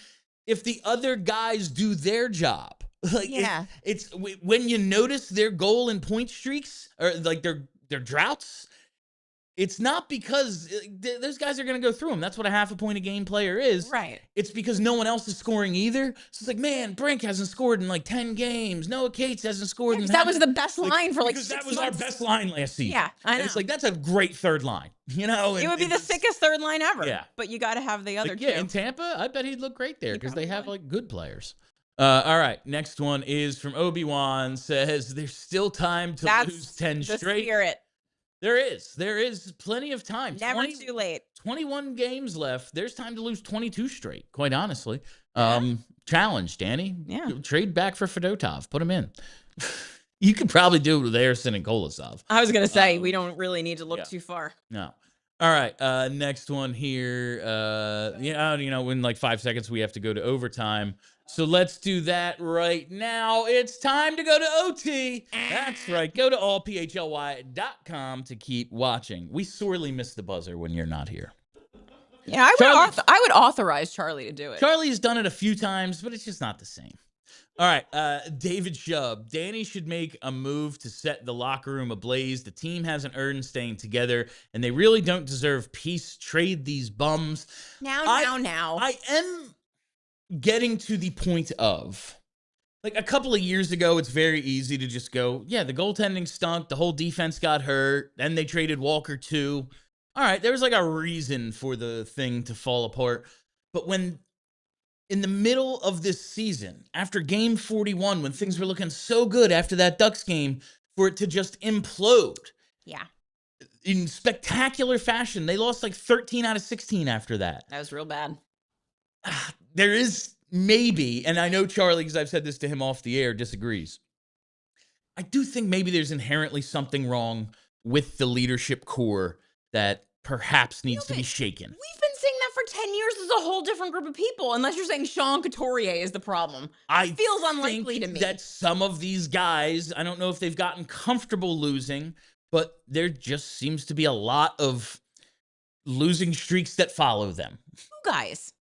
if the other guys do their job. Like, yeah. It's when you notice their goal and point streaks or like their droughts, it's not because those guys are going to go through them. That's what a half a point a game player is. Right. It's because no one else is scoring either. So it's like, man, Brink hasn't scored in like 10 games. Noah Cates hasn't scored in that was the best line for like because 6 that was months. our best line last season. Yeah, I know. And it's like, that's a great third line, you know? It would be the thickest third line ever. Yeah. But you got to have the other two. Yeah, in Tampa, I bet he'd look great there because they have like good players. All right, next one is from Obi-Wan. Says there's still time to lose 10 the straight. Spirit. There is plenty of time. Never too late. 21 games left. There's time to lose 22 straight, quite honestly. Challenge, Danny. Yeah. Trade back for Fedotov. Put him in. You could probably do it with Erison and Kolosov. I was going to say, we don't really need to look too far. No. All right, next one here. In like 5 seconds, we have to go to overtime. So let's do that right now. It's time to go to OT. That's right. Go to allphly.com to keep watching. We sorely miss the buzzer when you're not here. Yeah, I would authorize Charlie to do it. Charlie has done it a few times, but it's just not the same. All right, David Shub. Danny should make a move to set the locker room ablaze. The team hasn't earned staying together, and they really don't deserve peace. Trade these bums. Now. I am getting to the point of, like, a couple of years ago, it's very easy to just go, yeah, the goaltending stunk, the whole defense got hurt, then they traded Walker too. All right, there was like a reason for the thing to fall apart. But when in the middle of this season, after game 41, when things were looking so good after that Ducks game, for it to just implode. Yeah. In spectacular fashion. They lost like 13 out of 16 after that. That was real bad. There is maybe, and I know Charlie, because I've said this to him off the air, disagrees. I do think maybe there's inherently something wrong with the leadership core that perhaps needs to be shaken. We've been saying that for 10 years. There's a whole different group of people, unless you're saying Sean Couturier is the problem. It feels unlikely to me. That some of these guys, I don't know if they've gotten comfortable losing, but there just seems to be a lot of losing streaks that follow them. Who guys?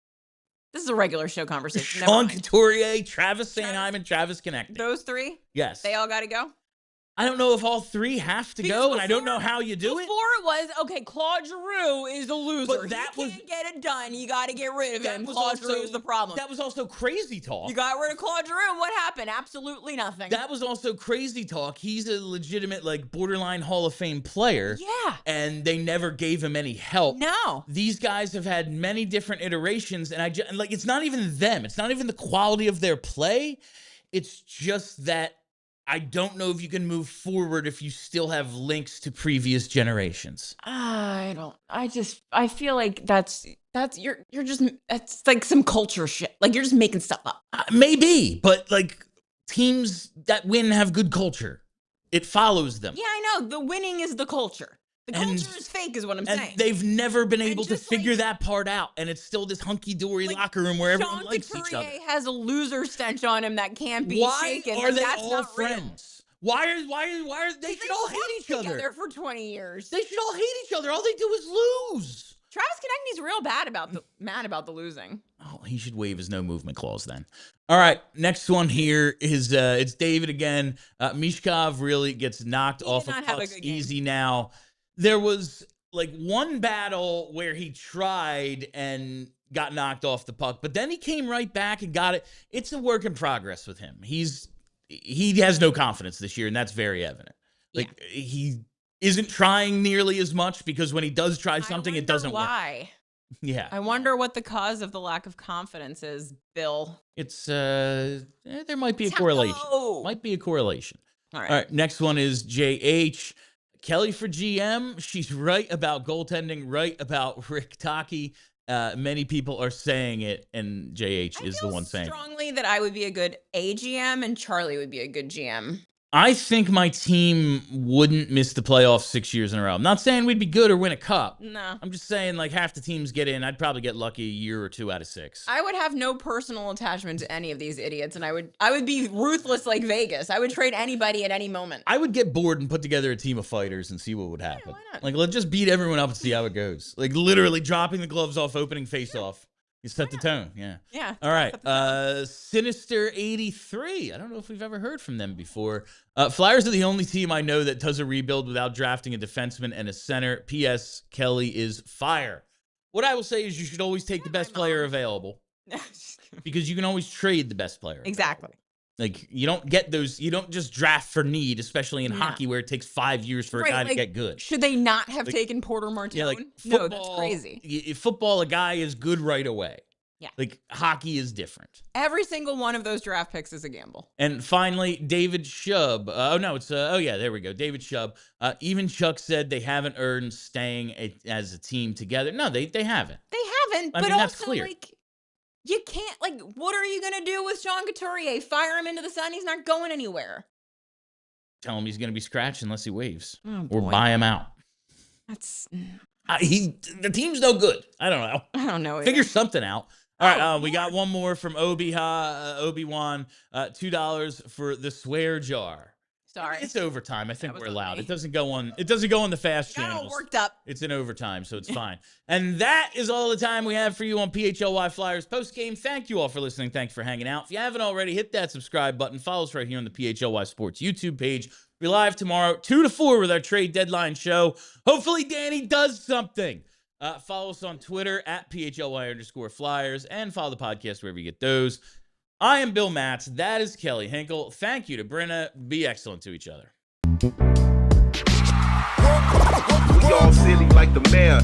This is a regular show conversation. Sean Couturier, Travis Sanheim, and Travis Konecny. Those three? Yes. They all got to go? I don't know if all three have to go, and I don't know how you do it. Before it was, okay, Claude Giroux is a loser. But that you can't get it done. You got to get rid of him. Claude Giroux is the problem. That was also crazy talk. You got rid of Claude Giroux. What happened? Absolutely nothing. That was also crazy talk. He's a legitimate, like, borderline Hall of Fame player. Yeah. And they never gave him any help. No. These guys have had many different iterations, and like, it's not even them. It's not even the quality of their play. It's just that I don't know if you can move forward if you still have links to previous generations. I feel like that's like some culture shit. Like you're just making stuff up. Maybe, but like teams that win have good culture. It follows them. Yeah, I know. The winning is the culture. The culture is fake, is what I'm saying. They've never been able to figure that part out, and it's still this hunky-dory locker room where everyone likes each other. Couturier has a loser stench on him that can't be shaken. Why are they all friends? Why are they should all hate each other? Together for 20 years. They should all hate each other. All they do is lose. Travis Konecny's real mad about the losing. Oh, he should waive his no movement clause then. All right, next one here is it's David again. Michkov really gets knocked off of pucks easy now. There was like one battle where he tried and got knocked off the puck, but then he came right back and got it. It's a work in progress with him. He has no confidence this year, and that's very evident. Like he isn't trying nearly as much because when he does try something, it doesn't work. Why? Yeah. I wonder what the cause of the lack of confidence is, Bill. It's there might be a correlation. Might be a correlation. All right. Next one is JH. Kelly for GM. She's right about goaltending, right about Rick Tocchet. Many people are saying it, and JH is the one saying it. I feel strongly that I would be a good GM and Charlie would be a good GM. I think my team wouldn't miss the playoffs 6 years in a row. I'm not saying we'd be good or win a cup. No. I'm just saying, like, half the teams get in. I'd probably get lucky a year or two out of 6. I would have no personal attachment to any of these idiots, and I would be ruthless like Vegas. I would trade anybody at any moment. I would get bored and put together a team of fighters and see what would happen. Yeah, why not? Like, let's just beat everyone up and see how it goes. Like, literally dropping the gloves off, opening face-off. You set the tone, yeah. Yeah. All right. Sinister 83. I don't know if we've ever heard from them before. Flyers are the only team I know that does a rebuild without drafting a defenseman and a center. P.S. Kelly is fire. What I will say is you should always take the best player available because you can always trade the best player. Exactly. Like, you don't get those. You don't just draft for need, especially in hockey where it takes 5 years for a guy to get good. Should they not have taken Porter Martone? Yeah, like football, no, that's crazy. Football, a guy is good right away. Yeah. Like, hockey is different. Every single one of those draft picks is a gamble. And finally, David Shub. There we go. David Shub. Even Chuck said they haven't earned staying as a team together. No, they haven't. They haven't, I but mean, that's also, clear. like, you can't, like, what are you going to do with Sean Couturier? Fire him into the sun? He's not going anywhere. Tell him he's going to be scratched unless he waves. Oh, or buy him out. That's... the team's no good. I don't know. I don't know. Figure something out. All right, we got one more from Obi-Wan. $2 for the swear jar. Sorry. It's overtime. I think we're allowed. It doesn't go on the fast channels. Got all worked up. It's in overtime, so it's fine. And that is all the time we have for you on PHLY Flyers postgame. Thank you all for listening. Thanks for hanging out. If you haven't already, hit that subscribe button. Follow us right here on the PHLY Sports YouTube page. We're live tomorrow, 2 to 4 with our trade deadline show. Hopefully Danny does something. Follow us on Twitter at PHLY_Flyers and follow the podcast wherever you get those. I am Bill Matz. That is Kelly Hinkle. Thank you to Brenna. Be excellent to each other. We all silly like the mayor.